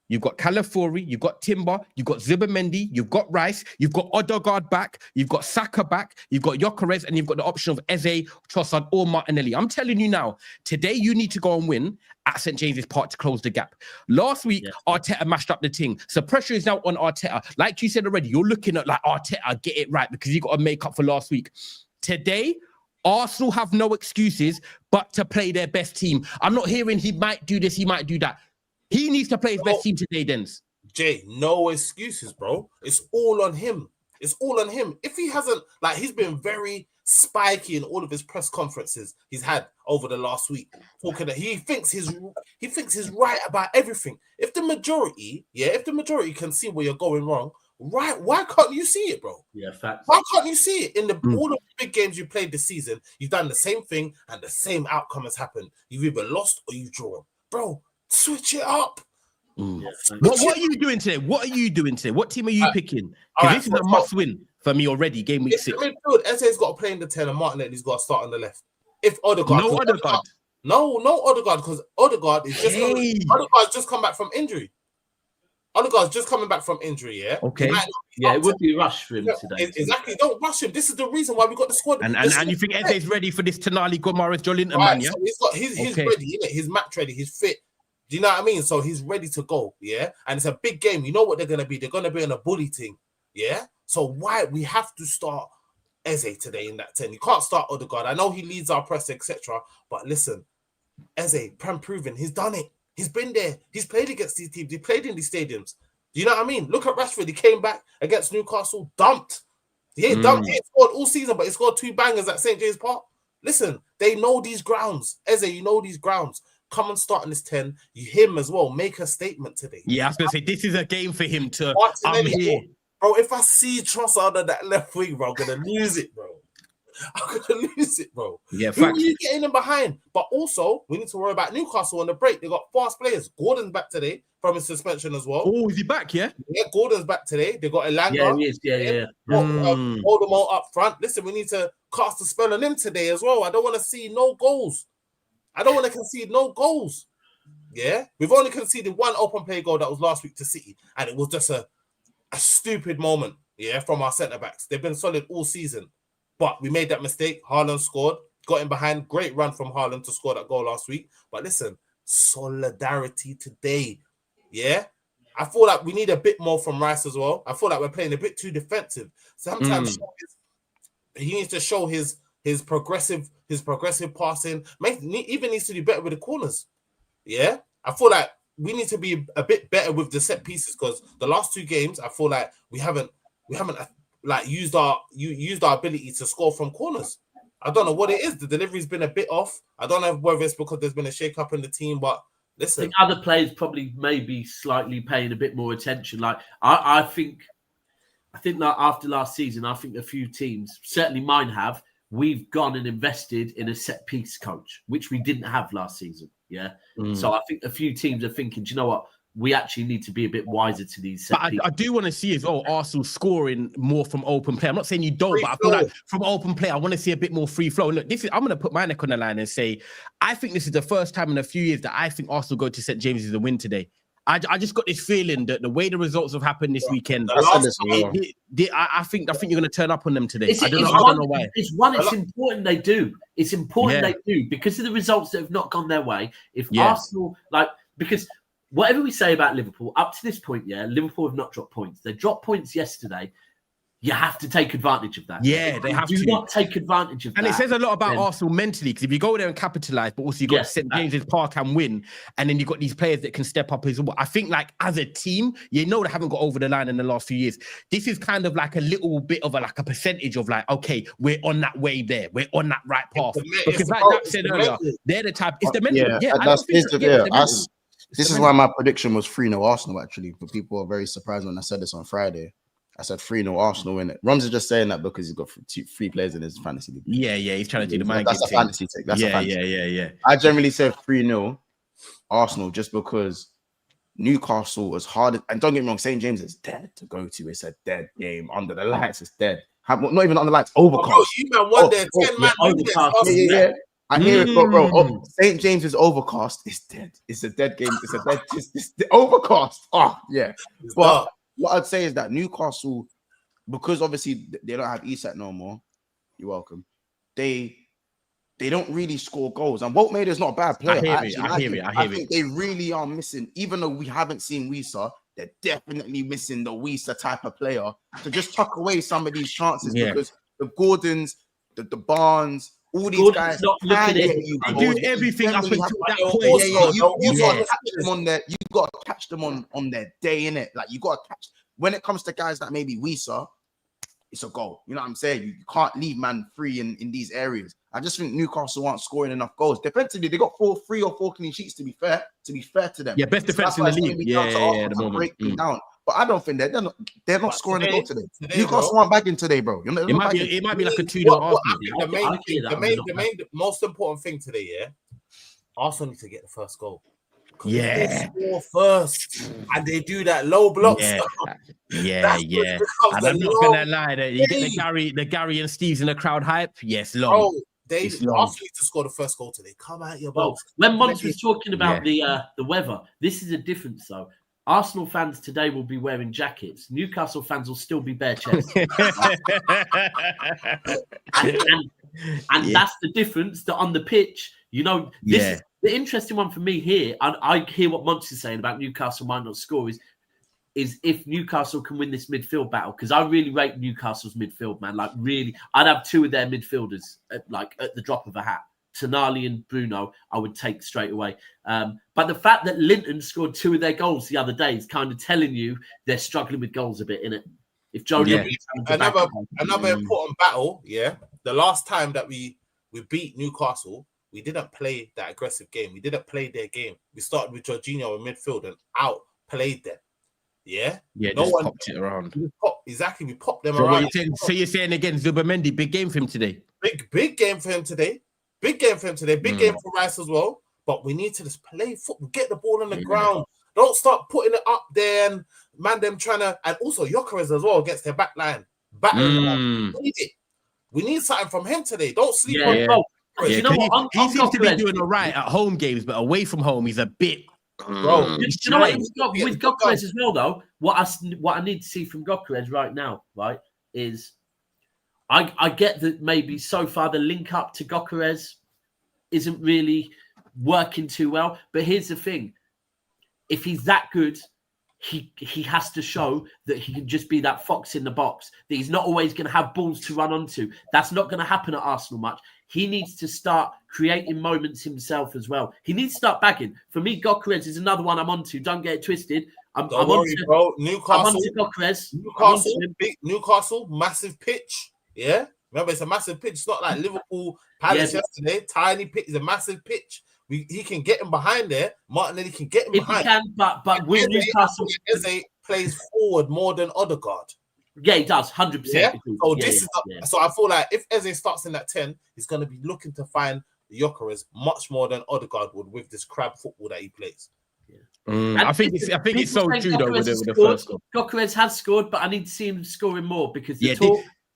you've got Calafiori, you've got Timber, you've got Zubimendi, you've got Rice, you've got Odegaard back, you've got Saka back, you've got Gyökeres, and you've got the option of Eze, Trossard, or Martinelli. I'm telling you now, today you need to go and win at St. James's Park to close the gap. Last week, Arteta mashed up the thing. So pressure is now on Arteta. Like you said already, you're looking at like Arteta, get it right, because you got to make up for last week. Today, Arsenal have no excuses but to play their best team. I'm not hearing he might do this, he might do that. He needs to play his best team today, Denz. Jay, no excuses, bro. It's all on him. It's all on him. If he hasn't, like, he's been very spiky in all of his press conferences he's had over the last week, talking that he thinks he's right about everything. If the majority can see where you're going wrong, right? Why can't you see it, bro? Yeah, facts. Why can't you see it in all of the big games you played this season? You've done the same thing, and the same outcome has happened. You've either lost or you've drawn, bro. Switch it up. Yeah, what are you doing today? What team are you picking? Because this is a must-win for me already. Game week 6. Midfield, Eze's got to play in the 10, and Martinelli's got to start on the left. If Odegaard, no Odegaard, because Odegaard is Odegaard's just come back from injury. Odegaard's just coming back from injury, yeah? Okay. It would be rushed for him today. Exactly. Don't rush him. This is the reason why we got the squad. And you think Eze's ready for this Tonali, Gomares, Jolinton, man, yeah? So he's ready, innit? He's match ready. He's fit. Do you know what I mean? So he's ready to go, yeah? And it's a big game. You know what they're going to be? They're going to be in a bully thing, yeah? So why we have to start Eze today in that 10? You can't start Odegaard. I know he leads our press, etc. But listen, Eze, proven, he's done it. He's been there. He's played against these teams. He played in these stadiums. Do you know what I mean? Look at Rashford. He came back against Newcastle, dumped. He ain't dumped. He ain't scored all season, but he scored 2 bangers at St. James Park. Listen, they know these grounds. Eze, you know these grounds. Come and start on this 10. Him as well. Make a statement today. Yeah, I was going to say, this is a game for him to... I'm here. Bro, if I see Trossard on that left wing, bro, I'm going to lose it, bro. I'm going to lose it, bro. Yeah, who are you getting in behind? But also, we need to worry about Newcastle on the break. They got fast players. Gordon's back today from his suspension as well. Oh, is he back, yeah? Yeah, Gordon's back today. They got Elanga. Yeah, he is. Yeah. Hold them all up front. Listen, we need to cast a spell on him today as well. I don't want to see no goals. I don't want to concede no goals. Yeah? We've only conceded 1 open play goal that was last week to City, and it was just a stupid moment, yeah, from our centre-backs. They've been solid all season. But we made that mistake. Haaland scored. got in behind. Great run from Haaland to score that goal last week. But listen, solidarity today. Yeah. I feel like we need a bit more from Rice as well. I feel like we're playing a bit too defensive. Sometimes he needs to show his progressive passing. Even needs to do better with the corners. Yeah. I feel like we need to be a bit better with the set pieces, because the last 2 games, I feel like we haven't like used our ability to score from corners. I don't know what it is. The delivery's been a bit off. I don't know whether it's because there's been a shake up in the team, but listen, I think other players probably maybe slightly paying a bit more attention. Like I think that after last season, I think a few teams, certainly mine have, we've gone and invested in a set piece coach, which we didn't have last season. Yeah. So I think a few teams are thinking, do you know what? We actually need to be a bit wiser to these set pieces. I do want to see as well Arsenal scoring more from open play. I'm not saying you don't, but I feel like from open play, I want to see a bit more free flow. Look, I'm going to put my neck on the line and say, I think this is the first time in a few years that I think Arsenal go to St. James's and win today. I just got this feeling that the way the results have happened this weekend, I think you're going to turn up on them today. I don't know why. It's important they do. It's important they do, because of the results that have not gone their way. If Arsenal, because whatever we say about Liverpool, up to this point, Liverpool have not dropped points. They dropped points yesterday. You have to take advantage of that. Yeah, they have to. Do not take advantage of that. And it says a lot about Arsenal mentally, because if you go there and capitalise, but also you got St. James's Park and win, and then you've got these players that can step up as well. I think, like, as a team, they haven't got over the line in the last few years. This is kind of like a little bit of a percentage of okay, we're on that way there. We're on that right path. Because like Nat said earlier, they're the type, it's the mental. This is why my prediction was 3-0 Arsenal, actually. But people are very surprised when I said this on Friday. I said 3-0 Arsenal win it. Rums is just saying that because he's got 3 players in his fantasy league. Yeah, he's trying to do the mind game. That's a fantasy take. That's a fantasy take. I generally said 3-0 Arsenal just because Newcastle was hard. And don't get me wrong, St. James is dead to go to. It's a dead game. Under the lights, it's dead. Not even under the lights, overcast. Oh, you man won there. 10 man overcast. Yeah. I hear it, bro. St. James is overcast. It's dead. It's a dead game. It's a dead. It's overcast. Oh, yeah. But what I'd say is that Newcastle, because obviously they don't have Isak no more. You're welcome. They don't really score goals. And Wout Maida is not a bad player. I think they really are missing, even though we haven't seen Wisa, they're definitely missing the Wisa type of player to just tuck away some of these chances because the Gordons, the Barnes, all these guys they do everything up until that point. You gotta catch them on their. You gotta catch them on their day, innit? Like you gotta catch. When it comes to guys that maybe Wisa, it's a goal. You know what I'm saying? You can't leave man free in these areas. I just think Newcastle aren't scoring enough goals. Defensively, they got 3 or 4 clean sheets. To be fair to them, best defense in the league. At the moment. Down. But I don't think they're not scoring a goal today. Newcastle aren't bagging today, bro. It might be like a 2-0 Arsenal. The most important thing today, Arsenal need to get the first goal. They score first, and they do that low block stuff. And I'm not gonna lie, you get the Gary and Steve's in the crowd hype. Yes, long. Bro, they Arsenal need to score the first goal today. Come out your box. When Mons was talking about the weather, this is a difference though. Arsenal fans today will be wearing jackets. Newcastle fans will still be bare chest. and that's the difference. That on the pitch, this is the interesting one for me here. I hear what Monty is saying about Newcastle might not score is if Newcastle can win this midfield battle, because I really rate Newcastle's midfield, man. Like really, I'd have 2 of their midfielders at the drop of a hat. Tonali and Bruno, I would take straight away. But the fact that Linton scored 2 of their goals the other day is kind of telling you they're struggling with goals a bit, innit? If Joe another important battle, the last time that we beat Newcastle, we didn't play that aggressive game. We didn't play their game. We started with Jorginho in midfield and outplayed them. No one popped it around. We popped them around. So you're saying again, Zubimendi, big game for him today. Big game for him today. Big game for Rice as well. But we need to just play football, get the ball on the ground. Don't start putting it up there and them trying to. And also Gyökeres as well against their back line. We need something from him today. Don't sleep on him. You know what? He seems to be doing all right at home games, but away from home, he's a bit. Bro, you know what? With Gyökeres as well, though, what I need to see from Gyökeres right now, right, is I get that maybe so far the link up to Gyökeres isn't really working too well. But here's the thing. If he's that good, he has to show that he can just be that fox in the box, that he's not always going to have balls to run onto. That's not going to happen at Arsenal much. He needs to start creating moments himself as well. He needs to start bagging. For me, Gyökeres is another one I'm onto. Don't get it twisted. Don't worry, bro. Newcastle, Newcastle, massive pitch. Yeah, remember it's a massive pitch. It's not like Liverpool Palace yesterday. Tiny pitch. It's a massive pitch. He can get him behind there. Martinelli can get him behind. He can, but with Newcastle, Eze plays forward more than Odegaard. Yeah, he does, 100%. Yeah. So so I feel like if Eze starts in that 10, he's going to be looking to find the Gyökeres much more than Odegaard would with this crab football that he plays. I think it's so true though with the first goal. Gyökeres has scored, but I need to see him scoring more because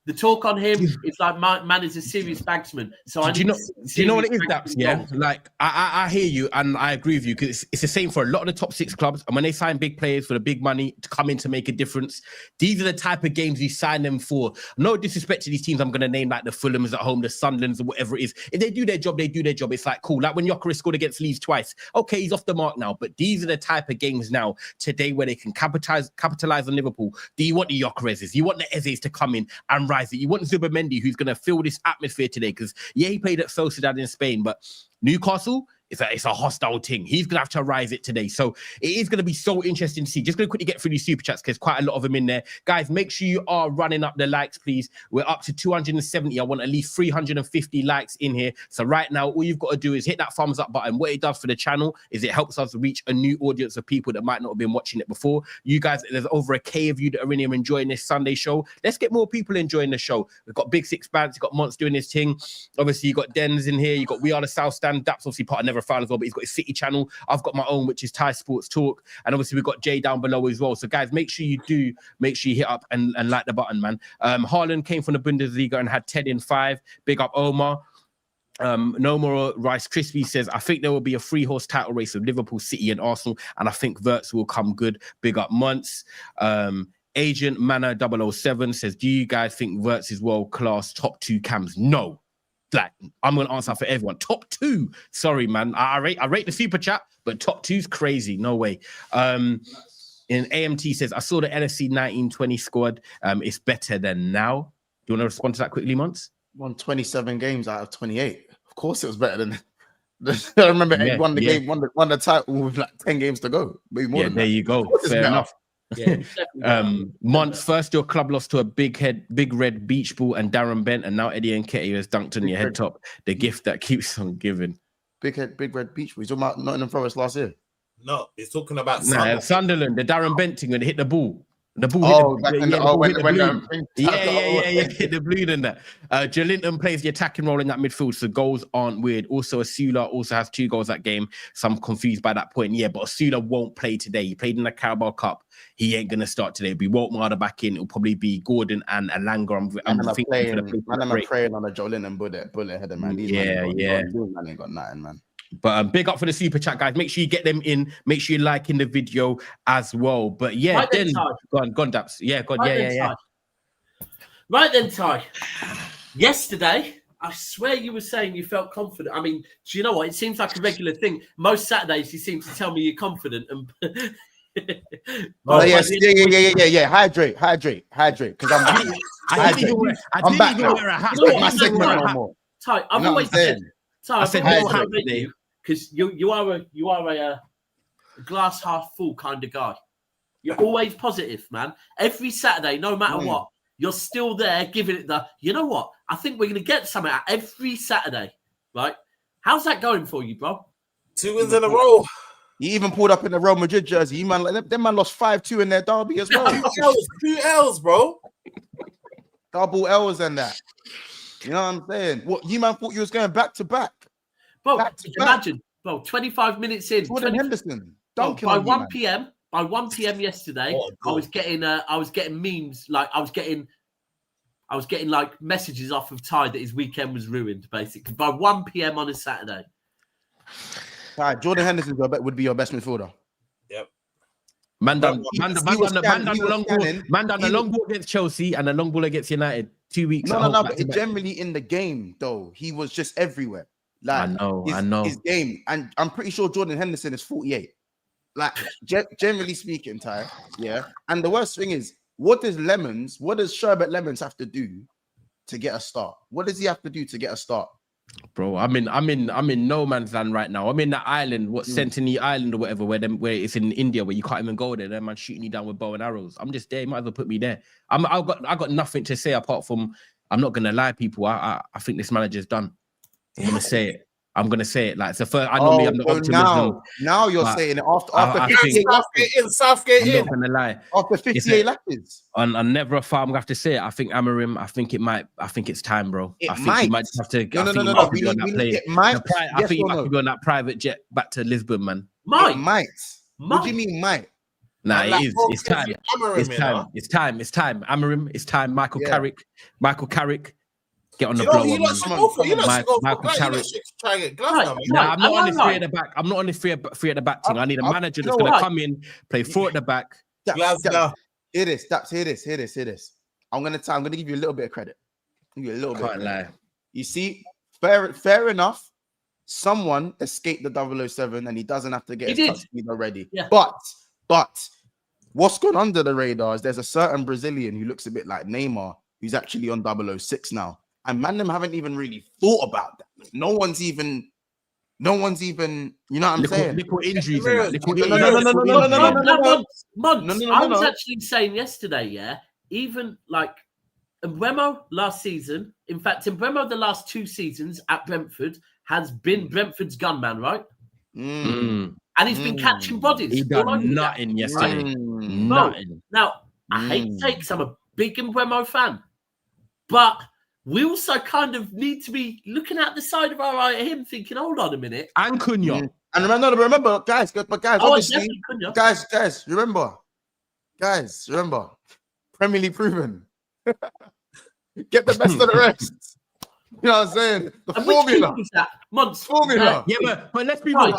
the talk on him is like man is a serious bagsman. So do you know what it is, Daps? Yeah, like I hear you and I agree with you because it's the same for a lot of the top 6 clubs. And when they sign big players for the big money to come in to make a difference, these are the type of games you sign them for. No disrespect to these teams I'm going to name, like the Fulhams at home, the Sunderlands, or whatever it is. If they do their job, they do their job. It's like cool. Like when Gyökeres scored against Leeds twice. Okay, he's off the mark now. But these are the type of games now today where they can capitalize on Liverpool. Do you want the Gyökereses? You want the Ezes to come in and rise it? You want Zubimendi, who's going to fill this atmosphere today? Because he played at Sociedad in Spain, but Newcastle, it's a hostile thing. He's going to have to rise it today. So it is going to be so interesting to see. Just going to quickly get through these super chats because quite a lot of them in there. Guys, make sure you are running up the likes, please. We're up to 270. I want at least 350 likes in here. So right now, all you've got to do is hit that thumbs up button. What it does for the channel is it helps us reach a new audience of people that might not have been watching it before. You guys, there's over 1,000 of you that are in here enjoying this Sunday show. Let's get more people enjoying the show. We've got Big Six Bands. You've got Monts doing his thing. Obviously, you've got Dens in here. You've got We Are the South Stand. Daps obviously part of Never Found as well, but he's got his City channel. I've got my own, which is Thai Sports Talk. And obviously, we've got Jay down below as well. So, guys, make sure you hit up and like the button, man. Haaland came from the Bundesliga and had 10 in 5. Big up Omar. No More Rice Crispy says, I think there will be a 3-horse title race with Liverpool, City, and Arsenal, and I think Wirtz will come good. Big up Months. Agent Manor 007 says, do you guys think Wirtz is world-class top 2 cams? No. Like, I'm going to answer for everyone. Top 2. Sorry, man. I rate the super chat, but top 2's crazy. No way. In AMT says, I saw the NFC 1920 squad. It's better than now. Do you want to respond to that quickly, Monts? Won 27 games out of 28. Of course it was better than I remember he won the game, won the title with like 10 games to go. Maybe more than there that. You go. Fair enough. Yeah. Months first, your club lost to a big red beach ball and Darren Bent, and now Eddie Nketiah has dunked on your head top. The gift that keeps on giving. Big red beach ball. He's talking about Nottingham Forest last year. No, he's talking about Sunderland. The Darren Bent thing when they hit the ball. The ball hit the blue and that. Jolinton plays the attacking role in that midfield, so goals aren't weird. Also, Asula also has 2 goals that game, so I'm confused by that point. Yeah, but Asula won't play today. He played in the Carabao Cup. He ain't going to start today. We won't Marder back in. It'll probably be Gordon and Alanga. I'm praying on a Jolinton bullet header, man. These man ain't got nothing, man. But big up for the super chat, guys. Make sure you get them in. Make sure you like in the video as well. But yeah, right then go on, Daps. Yeah, go on. Yeah. Right then, Ty. Yesterday, I swear you were saying you felt confident. I mean, do you know what? It seems like a regular thing. Most Saturdays, you seem to tell me you're confident. And yeah. Hydrate. Because I'm back. I'm back now. My segment no more. Ty, I've always said. So I said you because you are a glass half full kind of guy. You're always positive, man. Every Saturday, no matter what, you're still there giving it the. You know what? I think we're gonna get something out every Saturday, right? How's that going for you, bro? 2 wins in a row. You even pulled up in the Real Madrid jersey. You man, them man lost 5-2 in their derby as well. 2 L's, bro. Double L's and that. You know what I'm saying? What you man thought you was going back to back? Bro, imagine, bro, 25 minutes in. Jordan Henderson. By 1 p.m. yesterday, I was getting memes. Like I was getting like messages off of Ty that his weekend was ruined, basically. By 1 p.m. on a Saturday. All right, Jordan Henderson would be your best midfielder. Yep. Man done the long ball against Chelsea and the long ball against United. 2 weeks. No, but generally in the game, though, he was just everywhere. Like, I know. His game. And I'm pretty sure Jordan Henderson is 48. Like, generally speaking, Ty. Yeah. And the worst thing is, what does Sherbet Lemons have to do to get a start? What does he have to do to get a start? Bro, I'm in no man's land right now. I'm in that island, Sentinel Island or whatever, where it's in India where you can't even go there. That man shooting you down with bow and arrows. I'm just there. You might as well put me there. I got nothing to say apart from I'm not gonna lie, people. I think this manager's done. I'm gonna say it. I'm gonna say it. Like it's the first. I know me. I'm the optimism. Now you're saying it after 58 Southgate in. I'm not gonna lie. After 58 lapses. On never a far, I'm gonna have to say it. I think Amarim. I think it's time, bro. I think he might just have to. No. It might. I think he might be on that private jet back to Lisbon, man. Might. What do you mean, might? Nah, it is. It's time. It's time. Amarim. It's time. Michael Carrick. Get on the blow. Michael Carrick. I'm not on the three at the back. I'm not on the three at the back thing. I need a manager that's going to come in, play four at the back. Hear this. I'm going to give you a little bit of credit. Lie. You see, fair enough. Someone escaped the 007 and he doesn't have to get his touch speed already. Yeah. But what's gone under the radar is there's a certain Brazilian who looks a bit like Neymar who's actually on 006 now. And man, them haven't even really thought about that. No one's even, you know what I'm saying? Little injuries. No. I was actually saying yesterday, even like Mbeumo last season, in fact, Mbeumo the last 2 seasons at Brentford has been Brentford's gunman, right? And he's been catching bodies. He done nothing yesterday. Nothing. Now, I hate to take, 'cause I'm a big Mbeumo fan, but we also kind of need to be looking at the side of our eye at him, thinking, hold on a minute. And Cunha. And remember, guys, obviously, guys, remember, Premier League proven. Get the best of the rest. You know what I'm saying? The formula. Formula. Yeah, but let's be real.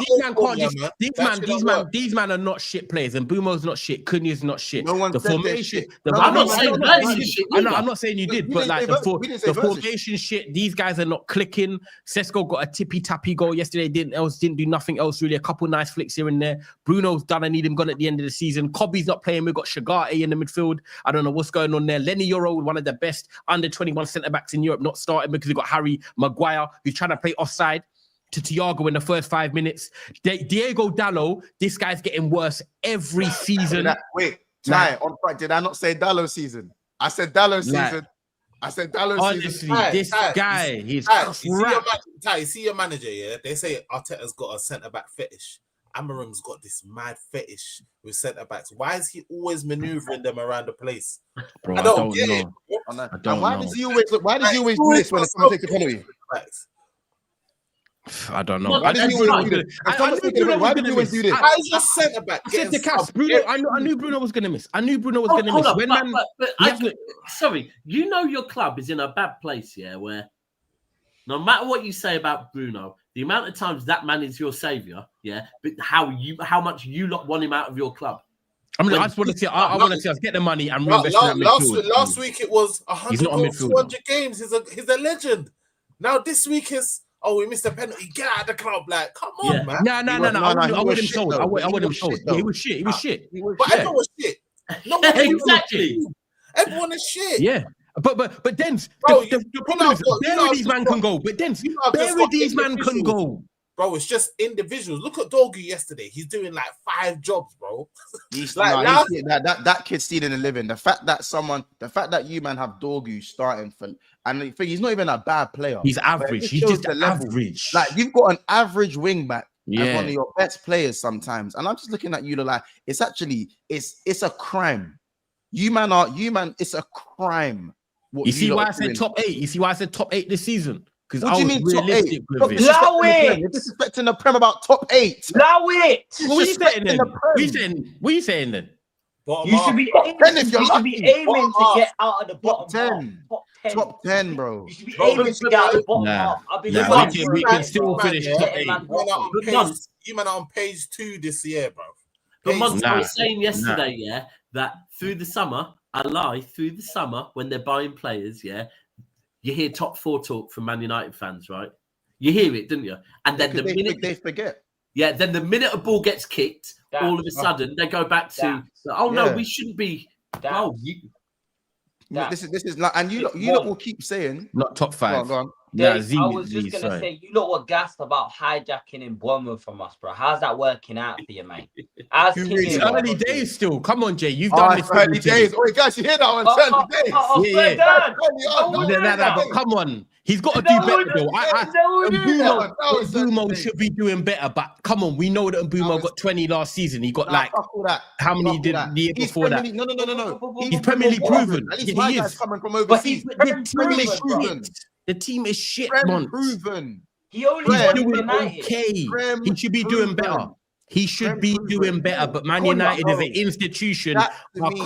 These man are not shit players, and Mbeumo's not shit. Cunha's not shit. The formation. I'm not saying that shit. I'm not saying you did, but like the formation shit. These guys are not clicking. Sesko got a tippy tappy goal yesterday. Didn't do nothing else really. A couple nice flicks here and there. Bruno's done. I need him gone at the end of the season. Cobby's not playing. We've got Shagarte in the midfield. I don't know what's going on there. Lenny Yoro, one of the best under 21 centre backs in Europe, not starting because we've got Harry Maguire, who's trying to play offside to Thiago in the first 5 minutes. Diego Dallo, this guy's getting worse every season. Did I not say Dallo season? I said Dallo season. Honestly, this guy, he's crap. You see your manager, yeah? They say Arteta's got a centre-back fetish. Amarim's got this mad fetish with centre-backs. Why is he always manoeuvring them around the place? Bro, I don't know. And why does he always do this when it's going to take a penalty? I don't know. Why does he always do this? Why is your centre back? I said to Cass, Bruno. I knew Bruno was going to miss. Sorry, you know your club is in a bad place, where no matter what you say about Bruno, the amount of times that man is your saviour, but how much you lot want him out of your club. I just want to see. I want to see us get the money and reinvest in that midfield. Last week it was 100 goals, 200 games. He's a legend. Now this week is we missed a penalty. Get out of the club, like come on, man. No. I want him sold. I want him sold. He was shit. But everyone was shit. No, exactly. Everyone is shit. Yeah. But Dens, the problem is where these man can go. But Dens, where these man can go. Bro, it's just individuals. Look at Dorgu yesterday. He's doing like 5 jobs, bro. That kid's stealing a living. The fact that you man have Dorgu starting and he's not even a bad player. He's average. He's just average. Like you've got an average wing back as one of your best players sometimes. And I'm just looking at you like it's a crime. You man, it's a crime. You see why I said top 8? You see why I said top 8 this season? Because what do you mean top 8? Allow it! You're disrespecting the Prem about top 8. Allow it! What are you saying then? What are you saying then? You should be aiming to get out of the bottom half. Top 10, bro. You should be aiming to get out of the bottom half. We can still finish top 8. You man are on page 2 this year, bro. But I was saying yesterday, that through the summer, I lie through the summer when they're buying players. Yeah, you hear top 4 talk from Man United fans, right? You hear it, didn't you? And then they forget. Yeah, then the minute a ball gets kicked, all of a sudden they go back to, no, we shouldn't be. This is like, and you lot will keep saying not top 5. Go on. I was just gonna say, you lot were gassed about hijacking in Bournemouth from us, bro. How's that working out for you, mate? It's early days still. Come on, Jay. You've done this 30 days. Oh, guys, you hear that one? 30 days. But come on. He's got to do better, though. Mbumo should be doing better, but come on, we know that Mbumo got 20 last season. He got how many did the year before that? No. He's Premier League proven. At least my guy's coming from overseas. The team is shit, man. Proven. He only doing okay. He should be doing better. He should be doing better, but Man United as an institution are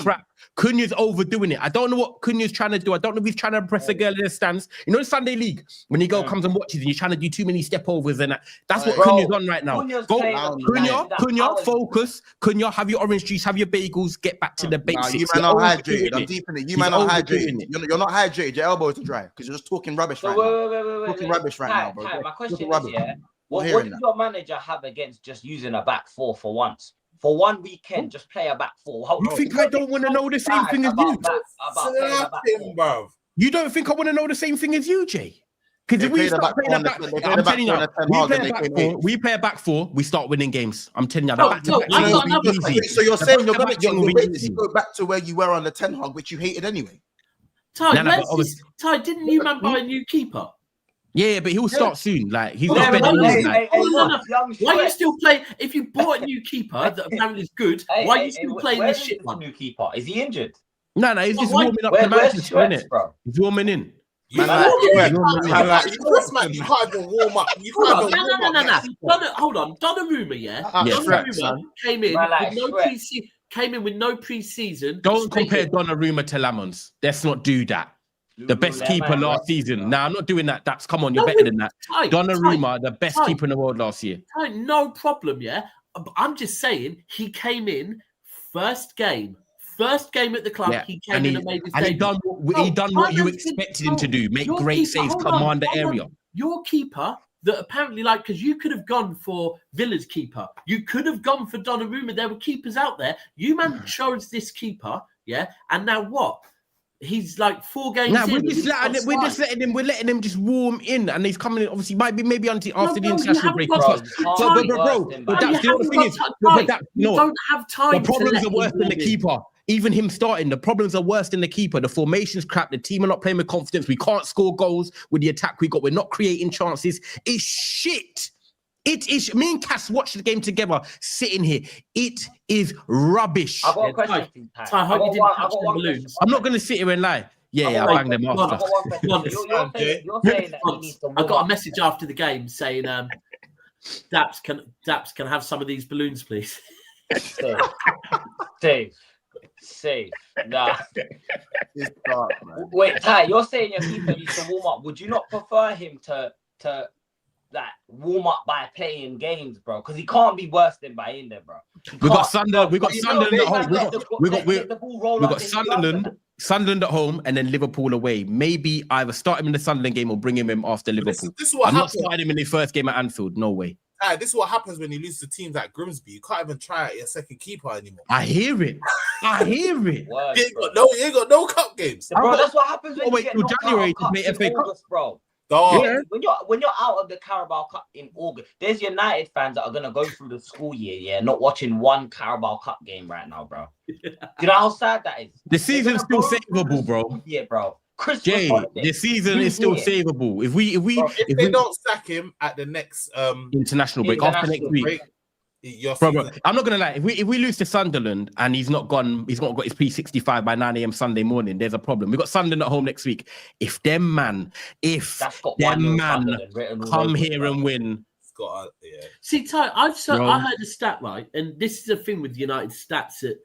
crap. Cunha's overdoing it. I don't know what Cunha's trying to do. I don't know if he's trying to impress a girl in the stands. You know, the Sunday League, when your girl comes and watches and you're trying to do too many step overs and that's what Cunha's on right now. Cunha, focus. Cunha, have your orange juice, have your bagels, get back to the basics. You man are hydrated. I'm deep in it. You man are hydrated. You're not hydrated. Your elbows are dry because you're just talking rubbish right now. Talking rubbish right now, bro. My question is, what does your manager have against just using a back 4 for once? For one weekend, just play a back 4. You think I don't want to know the same thing as you? You don't think I want to know the same thing as you, Jay? Because if we start playing a back, I'm telling you, we play a back 4, we start winning games. I'm telling you, so you're saying you're going to go back to where you were on the Ten Hag, which you hated anyway. Ty, didn't you man buy a new keeper? Yeah, but he'll start soon. Like he's not better than why are you still playing? If you bought a new keeper that apparently is good, why are you still playing this shit one? New keeper? Is he injured? No, he's just warming up the Manchester, innit? He's warming in. You can't even warm up. You can't even warm up. Hold on, Donnarumma, Donnarumma came in with no pre-season. Don't compare Donnarumma to Lamons. Let's not do that. The best keeper last season. Nah, I'm not doing that. Come on, you're better than that. Donnarumma, the best keeper in the world last year. No problem, yeah. I'm just saying he came in first game at the club. He came in and made his debut. He done what you expected him to do. Make great saves, command the area. Your keeper that apparently, because you could have gone for Villa's keeper. You could have gone for Donnarumma. There were keepers out there. You man chose this keeper, yeah. And now what? He's like 4 games in. We're letting him just warm in, and he's coming in. Obviously, maybe after the international break. But that's the thing is, you don't have time. The problems are worse than the keeper. Even him starting, the problems are worse than the keeper. The formation's crap. The team are not playing with confidence. We can't score goals with the attack we got. We're not creating chances. It's shit. It is. Me and Cass watched the game together, sitting here. It is rubbish. I've got a question. I hope you didn't touch the balloons. I'm not going to sit here and lie. I banged them after. You're saying that he needs to I got a message after the game saying, Daps, can have some of these balloons, please? Safe. Nah. It's dark, man. Wait, Ty, you're saying your keeper needs to warm up. Would you not prefer him to warm up by playing games, bro? Because he can't be worse than by in there, bro. We got Sunderland at home. We got Sunderland at home, and then Liverpool away. Maybe either start him in the Sunderland game or bring him in after Liverpool. I'm not starting him in the first game at Anfield. No way. This is what happens when you lose to teams like Grimsby. You can't even try out your second keeper anymore. I hear it. You ain't got no cup games, bro. That's what happens when you get January to play FA Cup, bro. Yeah. When you're out of the Carabao Cup in August, there's United fans that are gonna go through the school year, not watching one Carabao Cup game right now, bro. You know how sad that is? The season's still savable, bro. Yeah, bro. The season is still savable. If they don't sack him at the next international break after next week. Bro, I'm not gonna lie. If we lose to Sunderland and he's not got his P65 by 9 a.m. Sunday morning, there's a problem. We got Sunderland at home next week. If them man come here and win. See, Ty, I heard a stat, right, and this is the thing with United stats that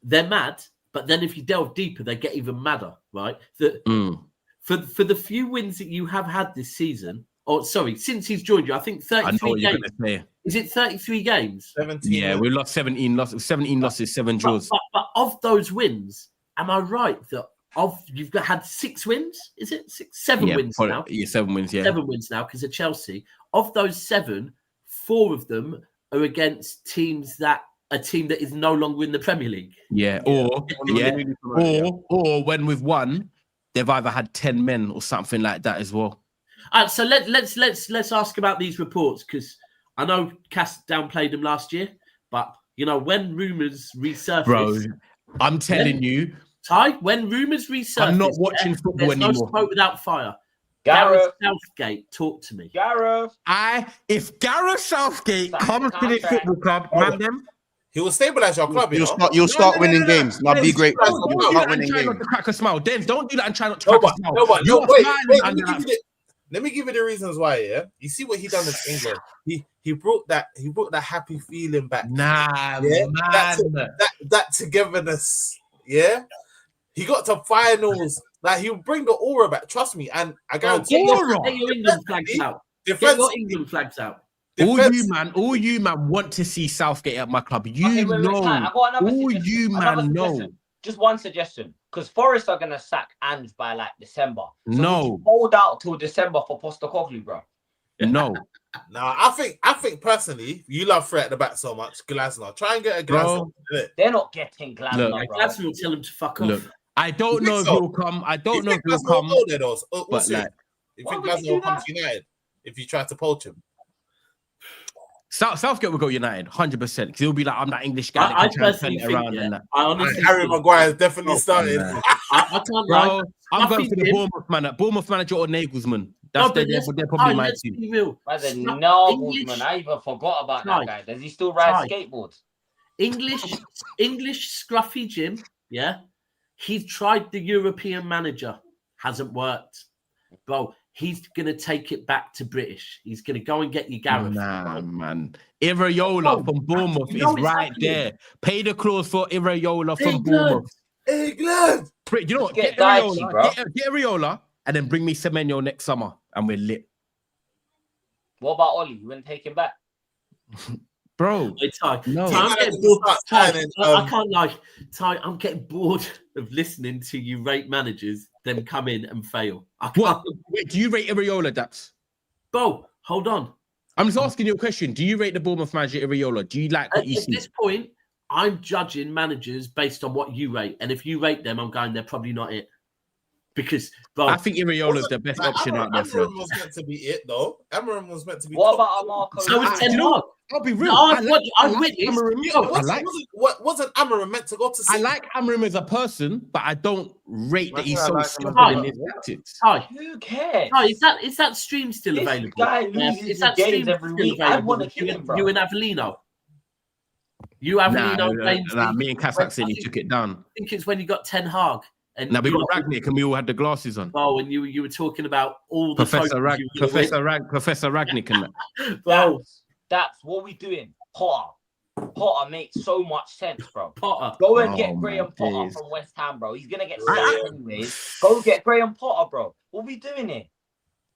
they're mad, but then if you delve deeper, they get even madder, right? For the few wins that you have had this season, since he's joined you, I think 33 games. Is it 33 games? 17. Yeah, we lost 17 losses, 7 draws. But of those wins, am I right that you've had 6 wins? Is it 7 wins now? Yeah, 7 wins. Yeah, 7 wins now because of Chelsea. Of those 7, 4 of them are against teams that a team that is no longer in the Premier League. Yeah, or when we've won, they've either had 10 men or something like that as well. All right, so let's ask about these reports because I know Cass downplayed them last year, but you know when rumours resurface, bro, I'm telling you, Ty, when rumours resurface, I'm not watching football anymore. No smoke without fire. Gareth Southgate, talk to me. Gareth, if Gareth Southgate comes to this football club, man, them. He will stabilize your club. You'll start winning games. Now be great. You'll start winning games. Not to crack a smile. Denz, don't do that and try not to crack a smile. Wait. Let me give you the reasons why. Yeah, you see what he done in England. He brought that happy feeling back. Nah, yeah? man. That togetherness. Yeah, he got to finals. Like he'll bring the aura back. Trust me, and I guarantee get your England flags out. Get your England flags out. All you man want to see Southgate at my club. Wait, all you man know. Just one suggestion, because Forest are gonna sack Ange by like December. So no, hold out till December for Postecoglou, bro. No. Nah, I think personally, you love Fred at the back so much. Glasner, try and get a Glasner. They're not getting Glasner, bro. Glasner will tell him to fuck off. Look, I don't know if he'll come. I don't know if he'll come. But like, you think Glasner will come to United if you try to poach him? Southgate will go United, 100%. Because he'll be like, I'm that English guy I that can turn it around and that. I honestly Harry Maguire is definitely started. I can't lie. I'm going for the Bournemouth manager or Nagelsmann. They're probably my team. Nagelsmann, I even forgot about that guy. Does he still ride skateboards? English scruffy Jim, yeah. He's tried the European manager, hasn't worked. Bro, he's gonna take it back to British. He's gonna go and get you Gareth. Nah, man. Iraola from Bournemouth is right there. Pay the clause for Iraola from Bournemouth. England. You know what? Get Iraola and then bring me Semenyo next summer and we're lit. What about Oli? You wouldn't take him back? Bro, Ty, no. I'm getting bored. I can't lie. Ty, I'm getting bored of listening to you rate managers, then come in and fail. What? Wait, do you rate Iraola, Daps? Bo, hold on. I'm just asking you a question. Do you rate the Bournemouth manager Iraola? Do you like what you see? At this point, I'm judging managers based on what you rate. And if you rate them, I'm going, they're probably not it. Because I think Iraola's the best option out there. Amorim was meant to be it, though. Amorim was meant to be. What about Marco? So was Ten Hag. I'll be real. Wasn't Amorim meant to go to? I like Amorim as a person, but I don't rate that he's so stupid in his tactics. Who cares? Is that stream still available? Guy loses that games every week. I want to kill him, bro. You and Avellino. Nah, me and Kasak said he took it down. I think it's when you got Ten Hag. Now we got Ragnick and we all had the glasses on. Oh, and you were talking about all the Professor Ragnick and that. That's what we doing. Potter makes so much sense, bro. Potter. Go and get Graham Potter from West Ham, bro. He's gonna get sacked anyways. Go get Graham Potter, bro. What we doing here?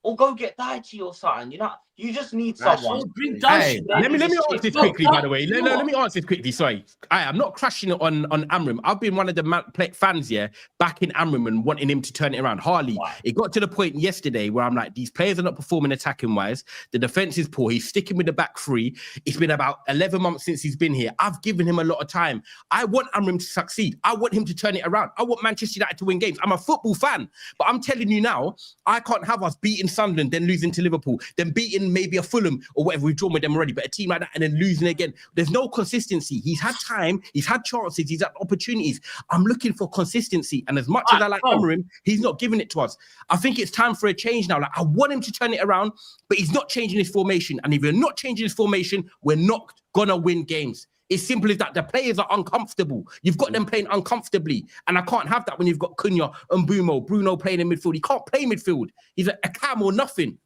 Or go get Daichi or something. You just need someone. Hey, let me answer this quickly, by the way. Let me answer this quickly. Sorry. I'm not crashing it on Amorim. I've been one of the fans, backing Amorim and wanting him to turn it around. Harley, it got to the point yesterday where I'm like, these players are not performing attacking-wise. The defense is poor. He's sticking with the back three. It's been about 11 months since he's been here. I've given him a lot of time. I want Amorim to succeed. I want him to turn it around. I want Manchester United to win games. I'm a football fan. But I'm telling you now, I can't have us beating Sunderland, then losing to Liverpool, then beating maybe a Fulham or whatever. We've drawn with them already, but a team like that and then losing again. There's no consistency. He's had time, he's had chances, he's had opportunities. I'm looking for consistency, and as much as I like Amorim, he's not giving it to us. I think it's time for a change now. Like, I want him to turn it around, but he's not changing his formation. And if you're not changing his formation, we're not gonna win games. It's simple as that. The players are uncomfortable. You've got them playing uncomfortably. And I can't have that when you've got Cunha and Bruno playing in midfield. He can't play midfield. He's a cam or nothing.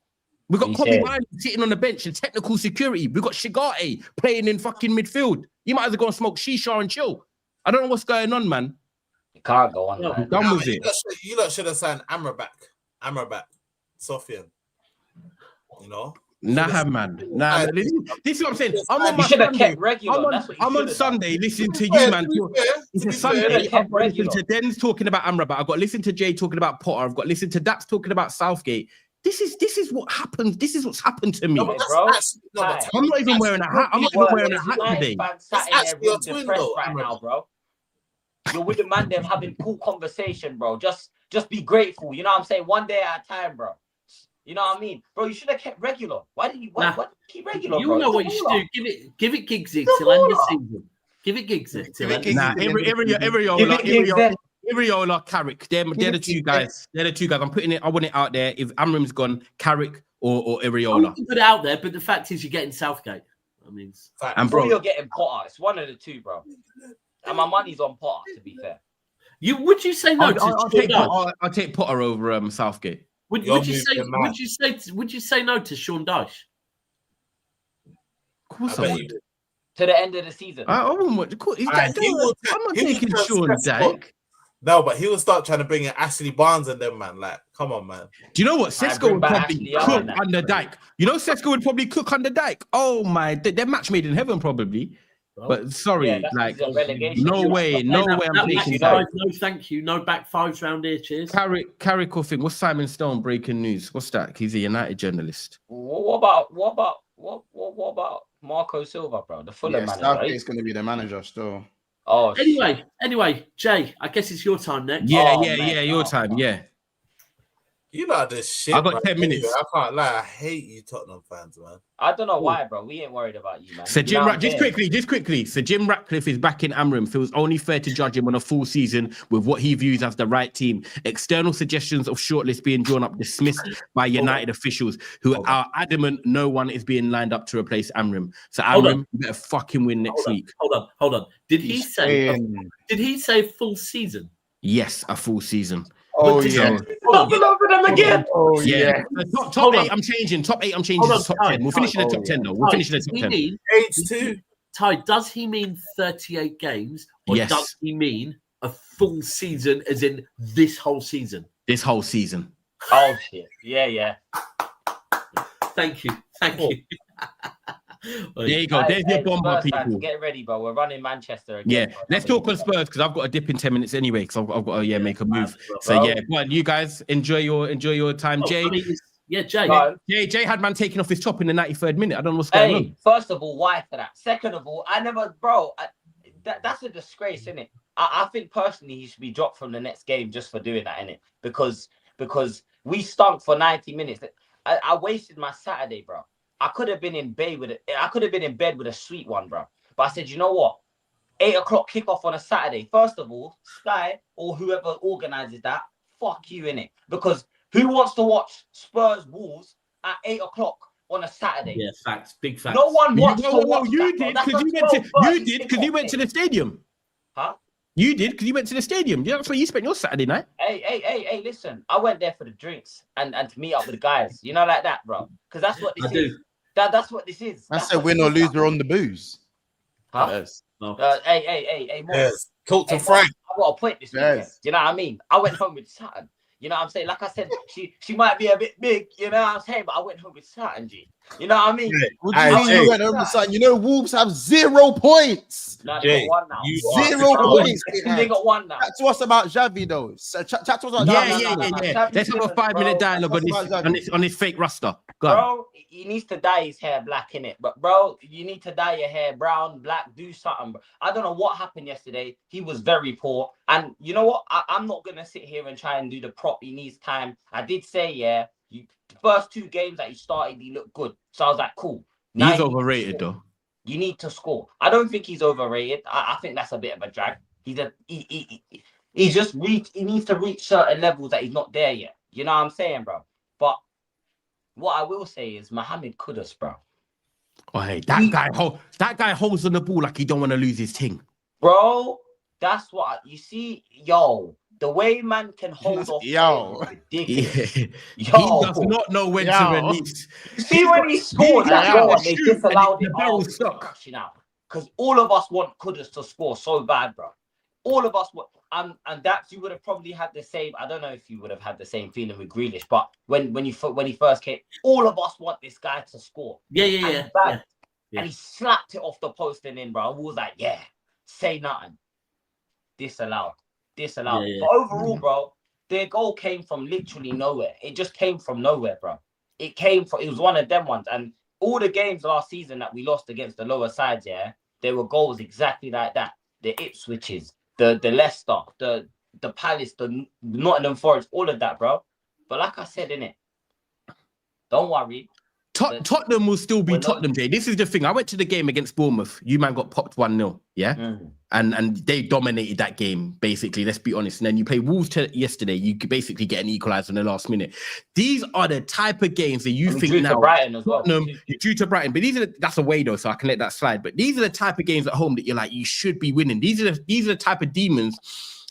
We've got Kobe Bryant sitting on the bench and technical security. We've got Shigate playing in fucking midfield. You might as well go and smoke shisha and chill. I don't know what's going on, man. You can't go on. I'm done with it. You lot should have signed Amrabat, Sofian. Nah, man. Nah, this is what I'm saying. I'm on my should have Sunday. kept regular. I'm on Sunday listening to you, man. It's a Sunday. I've got to listen to Den's talking about Amrabat. I've got to listen to Jay talking about Potter. I've got to listen to Dax talking about Southgate. This is what happens. This is what's happened to me. No, bro. I'm not even wearing a hat. I'm not even wearing a hat today. That's actually your twin, though, right now, bro. You're with the man them having cool conversation, bro. Just be grateful. You know what I'm saying? One day at a time, bro. You know what I mean, bro? You should have kept regular. Why did you keep regular? You bro? know what you should do. Give it Giggsy till end of season. Give it Giggsy till end. Nah, Iriola, Carrick. They're the two guys. They're the two guys. I'm putting it. I want it out there. If Amram's gone, Carrick or Iriola. You put it out there, but the fact is, you're getting Southgate. I mean, and bro, you're getting Potter. It's one of the two, bro. And my money's on Potter. To be fair, would you say no? I'll take Potter over Southgate. Would you say no to Sean Dyche? Of course I would. To the end of the season. I'm not taking Sean Dyche. No, but he will start trying to bring in Ashley Barnes and them, man. Like, come on, man. Do you know what? Sesko would probably cook under Dyke. You know, Sesko would probably cook under Dyke. Oh my, they're match made in heaven, probably. But sorry, no way I'm taking that. No, thank you. No back fives round here. Cheers. Carrick or thing. What's Simon Stone breaking news? What's that? He's a United journalist. What about Marco Silva, bro? The Fulham manager. Southgate's going to be the manager still. Oh. Anyway, Jay, I guess it's your time next. Your time. Yeah. You like this shit. I got 10 minutes. I can't lie. I hate you Tottenham fans, man. I don't know why, bro. We ain't worried about you, man. So just quickly. So Jim Ratcliffe is back in Amram. Feels only fair to judge him on a full season with what he views as the right team. External suggestions of shortlists being drawn up dismissed by United officials who are adamant no one is being lined up to replace Amram. So Amram, you better fucking win next week. Hold on. Did he say full season? Yes, a full season. Oh yeah. Over them again. Oh yeah. Top 8, I'm changing. Top 8, I'm changing to top 10. We'll finish in the top 10 though. We'll finish in the top 10. H2. Ty, does he mean 38 games, or does he mean a full season, as in this whole season? This whole season. Oh shit. Yeah. Thank you. There you go. There's your bomber, people. Get ready, bro. We're running Manchester again. Yeah, let's talk on Spurs because I've got to dip in 10 minutes anyway because I've got to make a move. So yeah, go on, you guys enjoy your time, Jay. Jay had man taking off his top in the 93rd minute. I don't know what's going on. First of all, why for that? Second of all, that's a disgrace, isn't it? I think personally he should be dropped from the next game just for doing that, innit? Because we stunk for 90 minutes. I wasted my Saturday, bro. I could have been in bed with a sweet one, bro. But I said, you know what? 8 o'clock kickoff on a Saturday. First of all, Sky or whoever organizes that, fuck you, innit? Because who wants to watch Spurs Wolves at 8 o'clock on a Saturday? Yeah, facts, big facts. No one wants to watch you did because you went to the stadium. Huh? You did because you went to the stadium. That's where you spent your Saturday night. Hey, listen. I went there for the drinks and to meet up with the guys. You know, like that, bro. Because that's what this is. That's what this is. That's a win or lose. We're on the booze. Huh? Yes. No. Hey, more. Yes. Talk to Frank. I got a point this weekend. You know what I mean? I went home with Saturn. You know what I'm saying? Like I said, she might be a bit big, you know what I'm saying? But I went home with Saturn, G. You know what I mean? What do you mean you went home with Saturn? You know Wolves have 0 points. No, they got 1 now. 0 points. They got 1 now. Chat to us about Xavi though. Chat to us about Xavi. Yeah. Let's have a 5-minute dialogue on this fake roster. Bro, he needs to dye his hair black, innit? But bro, you need to dye your hair brown, black, do something. Bro. I don't know what happened yesterday. He was very poor. And you know what? I'm not going to sit here and try and do the prop. He needs time. I did say, the first 2 games that he started, he looked good. So I was like, cool. He's overrated though. You need to score. I don't think he's overrated. I think that's a bit of a drag. He needs to reach certain levels that he's not there yet. You know what I'm saying, bro? But what I will say is Mohamed Kudus, bro. Oh, hey, that guy holds on the ball like he don't want to lose his thing. Bro, that's what you see, the way man can hold off. Ridiculous. He does not know when to release. You see when he scored that goal and they disallowed it. Because all of us want Kudus to score so bad, bro. all of us were, and Dax, you would have probably had the same. I don't know if you would have had the same feeling with Grealish, but when he first came, all of us want this guy to score. Yeah. And he slapped it off the post and in, bro. We was like, yeah, say nothing. Disallowed. Yeah. But overall, bro, their goal came from literally nowhere. It just came from nowhere, bro. It was one of them ones. And all the games last season that we lost against the lower sides, yeah, there were goals exactly like that. The Ipswiches, the Leicester, the Palace, the Nottingham Forest, all of that, bro. But like I said, innit, don't worry. Tottenham will still be Tottenham, Jay. This is the thing. I went to the game against Bournemouth. You man got popped 1-0, yeah? Mm. And they dominated that game, basically, let's be honest. And then you play Wolves yesterday, you could basically get an equaliser in the last minute. These are the type of games that you think now... Brighton as well. You're due to Brighton, but that's away though, so I can let that slide. But these are the type of games at home that you're like, you should be winning. These are the type of demons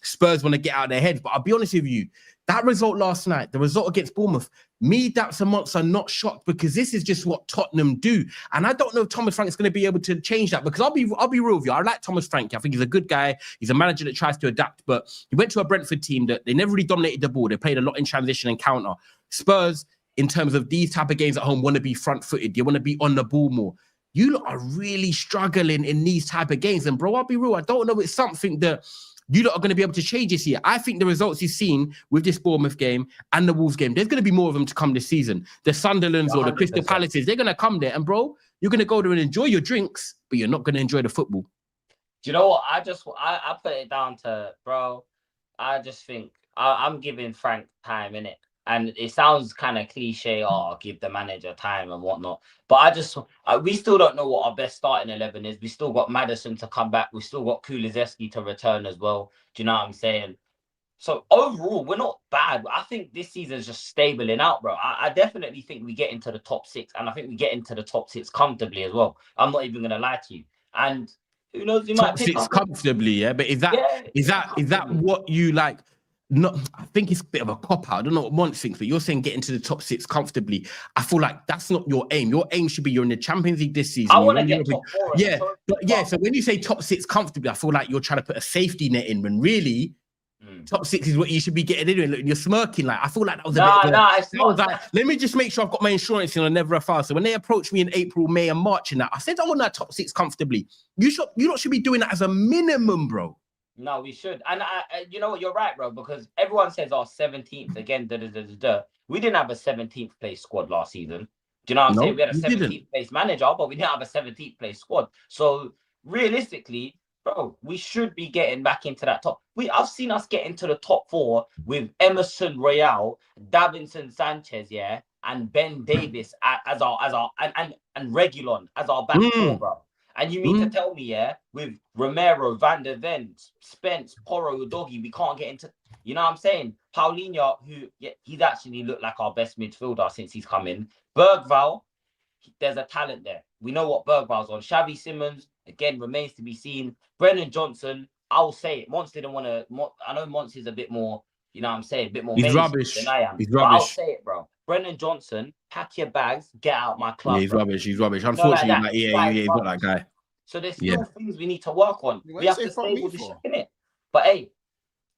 Spurs want to get out of their heads. But I'll be honest with you, that result last night, the result against Bournemouth, me, Daps and Monts are not shocked because this is just what Tottenham do. And I don't know if Thomas Frank is going to be able to change that because I'll be real with you. I like Thomas Frank. I think he's a good guy. He's a manager that tries to adapt, but he went to a Brentford team that they never really dominated the ball. They played a lot in transition and counter. Spurs, in terms of these type of games at home, want to be front-footed. You want to be on the ball more. You lot are really struggling in these type of games. And bro, I'll be real. I don't know if it's something that you lot are going to be able to change this year. I think the results you've seen with this Bournemouth game and the Wolves game, there's going to be more of them to come this season. The Sunderlands 100%. Or the Crystal Palaces, they're going to come there. And bro, you're going to go there and enjoy your drinks, but you're not going to enjoy the football. Do you know what? I put it down to, bro, I just think I'm giving Frank time, innit? And it sounds kind of cliche, give the manager time and whatnot. But we still don't know what our best starting 11 is. We still got Maddison to come back. We still got Kulusevski to return as well. Do you know what I'm saying? So overall, we're not bad. I think this season's just stabling out, bro. I definitely think we get into the top 6. And I think we get into the top 6 comfortably as well. I'm not even going to lie to you. And who knows, you might pick up comfortably, yeah? But is that what you like? No, I think it's a bit of a cop out. I don't know what Mont thinks, but you're saying get into the top 6 comfortably. I feel like that's not your aim. Your aim should be you're in the Champions League this season. I want to get top 4. Yeah, so when you say top 6 comfortably, I feel like you're trying to put a safety net in when really top 6 is what you should be getting in. And you're smirking. Like, I feel like that was it's not. Like, let me just make sure I've got my insurance in on never a file. So when they approached me in April, May, and March and that, I said I want that top 6 comfortably. You lot should be doing that as a minimum, bro. No, we should. And you know what? You're right, bro, because everyone says, 17th again. We didn't have a 17th place squad last season. Do you know what I'm saying? We had a 17th place manager, but we didn't have a 17th place squad. So realistically, bro, we should be getting back into that top. I've seen us get into the top 4 with Emerson Royale, Davinson Sanchez, yeah, and Ben Davis as our and Reguilon as our back 4, bro. And you mean to tell me, yeah, with Romero, Van der Ven, Spence, Porro, Doggy, we can't get into, you know what I'm saying? Paulinho, he's actually looked like our best midfielder since he's come in. Bergvall, there's a talent there. We know what Bergvall's on. Xavi Simons, again, remains to be seen. Brennan Johnson, I'll say it. Mons didn't want to, I know Mons is a bit more, you know what I'm saying, a bit more he's rubbish than I am. He's rubbish. I'll say it, bro. Brennan Johnson, pack your bags, get out my club. Yeah, he's rubbish. Unfortunately, he's not that guy. So there's still things we need to work on. We have to stay with the ship in it. But hey,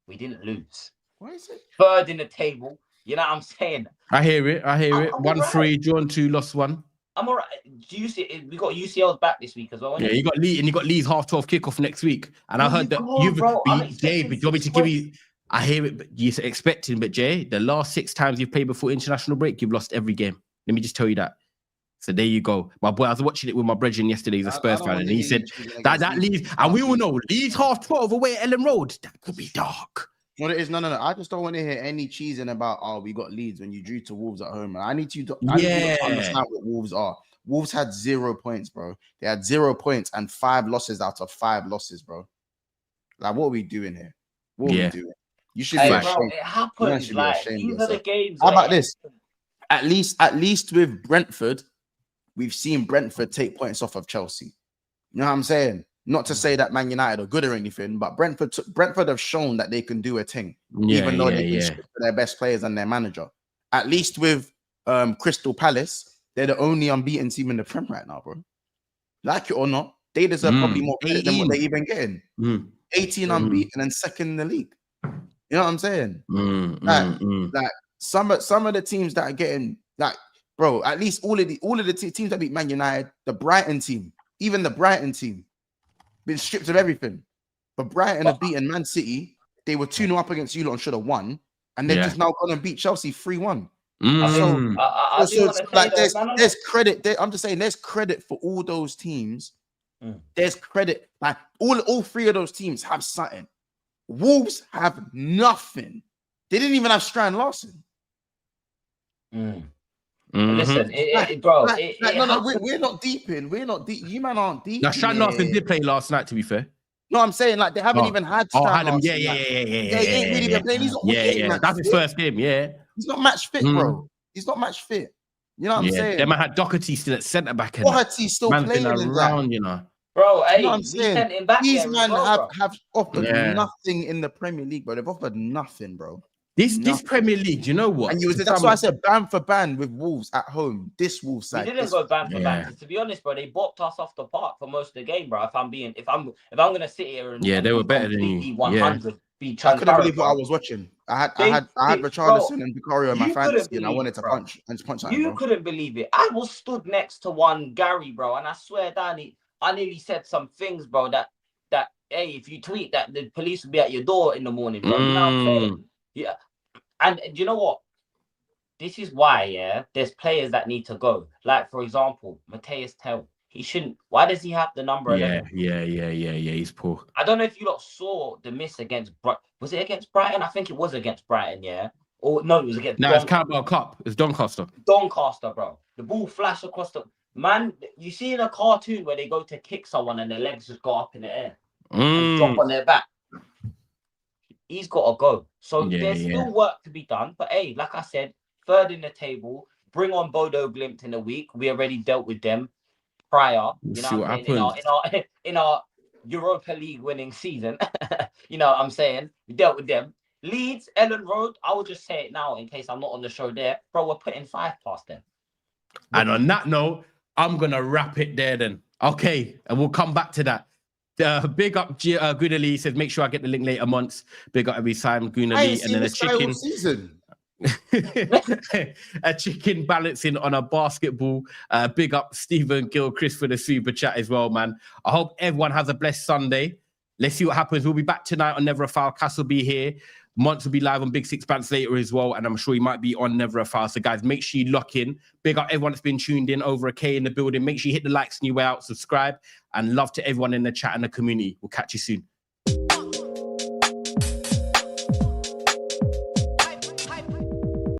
we didn't lose. Why is it? 3rd in the table. You know what I'm saying? I hear it. 1-3, drawn 2, lost 1. I'm all right. Do you see? We got UCL's back this week as well. Yeah, you got Lee, and you got Lee's 12:30 kickoff next week. And I heard that Jay, but you want me to give you? I hear it, but you're expecting. But Jay, the last 6 times you've played before international break, you've lost every game. Let me just tell you that. So there you go. My boy, I was watching it with my brethren yesterday. He's a Spurs fan, and he said that Leeds, and we all know Leeds 12:30 away at Ellen Road. That could be dark. What it is, no. I just don't want to hear any cheesing about we got Leeds when you drew to Wolves at home. And I need you to understand what Wolves are. Wolves had 0 points, bro. They had 0 points and 5 losses out of 5 losses, bro. Like, what are we doing here? What are we doing? You should be ashamed. It happens. Like, these are the games. How about this? At least with Brentford, we've seen Brentford take points off of Chelsea. You know what I'm saying? Not to say that Man United are good or anything, but Brentford have shown that they can do a thing, even though they can script their best players and their manager. At least with Crystal Palace, they're the only unbeaten team in the Prem right now, bro. Like it or not, they deserve probably more credit than what they're even getting. 18 unbeaten and second in the league. You know what I'm saying? Like some of the teams that are getting like, bro, at least all of the teams that beat Man United, the Brighton team, even the Brighton team, been stripped of everything. But Brighton have beaten Man City. They were 2-0 up against you lot and should have won, and they're just now gonna beat Chelsea 3-1. So like there's credit. I'm just saying there's credit for all those teams. There's credit. Like all three of those teams have something. Wolves have nothing. They didn't even have Strand Larson. Listen, bro. We're not deep in. We're not deep. You man aren't deep. Now Strand Larson did play last night, to be fair. No, I'm saying like they haven't even had Strand Larson. Yeah. He ain't really been playing. He's not That's his first game. Yeah, he's not match fit, bro. He's not match fit. You know what I'm saying? They might have Doherty still at centre back. Doherty's still playing around, you know. Bro, hey, you know what I'm saying? These men have offered nothing in the Premier League, bro. They've offered nothing, bro. This Premier League, you know what? And that's why I said ban for ban with Wolves at home. This Wolves side. We didn't go ban for ban. To be honest, bro, they bopped us off the park for most of the game, bro. If I'm gonna sit here and they were better than you. 100. I couldn't believe what I was watching. I had Richarlison and Vicario in my fantasy, and I wanted to punch that. You couldn't believe it. I was stood next to one Gary, bro, and I swear, Danny, I nearly said some things, bro. That hey, if you tweet that, the police will be at your door in the morning, bro. You know what I'm saying? Yeah. And you know what? This is why, there's players that need to go. Like, for example, Mateus Tell. He shouldn't. Why does he have the number 11? Yeah. He's poor. I don't know if you lot saw the miss against was it against Brighton? I think it was against Brighton, yeah. Or no, it was against. No, it's Carabao Cup. It's Doncaster. Doncaster, bro. The ball flashed across the man. You see in a cartoon where they go to kick someone and their legs just go up in the air and drop on their back. He's got to go. So there's still work to be done. But hey, like I said, third in the table. Bring on Bodo Glimt in a week. We already dealt with them prior. You know what I'm saying? In our Europa League winning season. You know what I'm saying? We dealt with them. Leeds, Ellen Road. I will just say it now in case I'm not on the show there. Bro, we're putting 5 past them. And on that note, I'm gonna wrap it there then. Okay, and we'll come back to that. Big up Gunali says, make sure I get the link later months. Big up every time Gunali, and then a chicken season. A chicken balancing on a basketball. Big up Stephen Gilchrist for the super chat as well, man. I hope everyone has a blessed Sunday. Let's see what happens. We'll be back tonight on Never a Foul. Cass will be here. Monts will be live on Big Six Pants later as well, and I'm sure he might be on Never a Foul. So guys, make sure you lock in. Big up everyone that's been tuned in, over a K in the building. Make sure you hit the likes on your way out, subscribe, and love to everyone in the chat and the community. We'll catch you soon.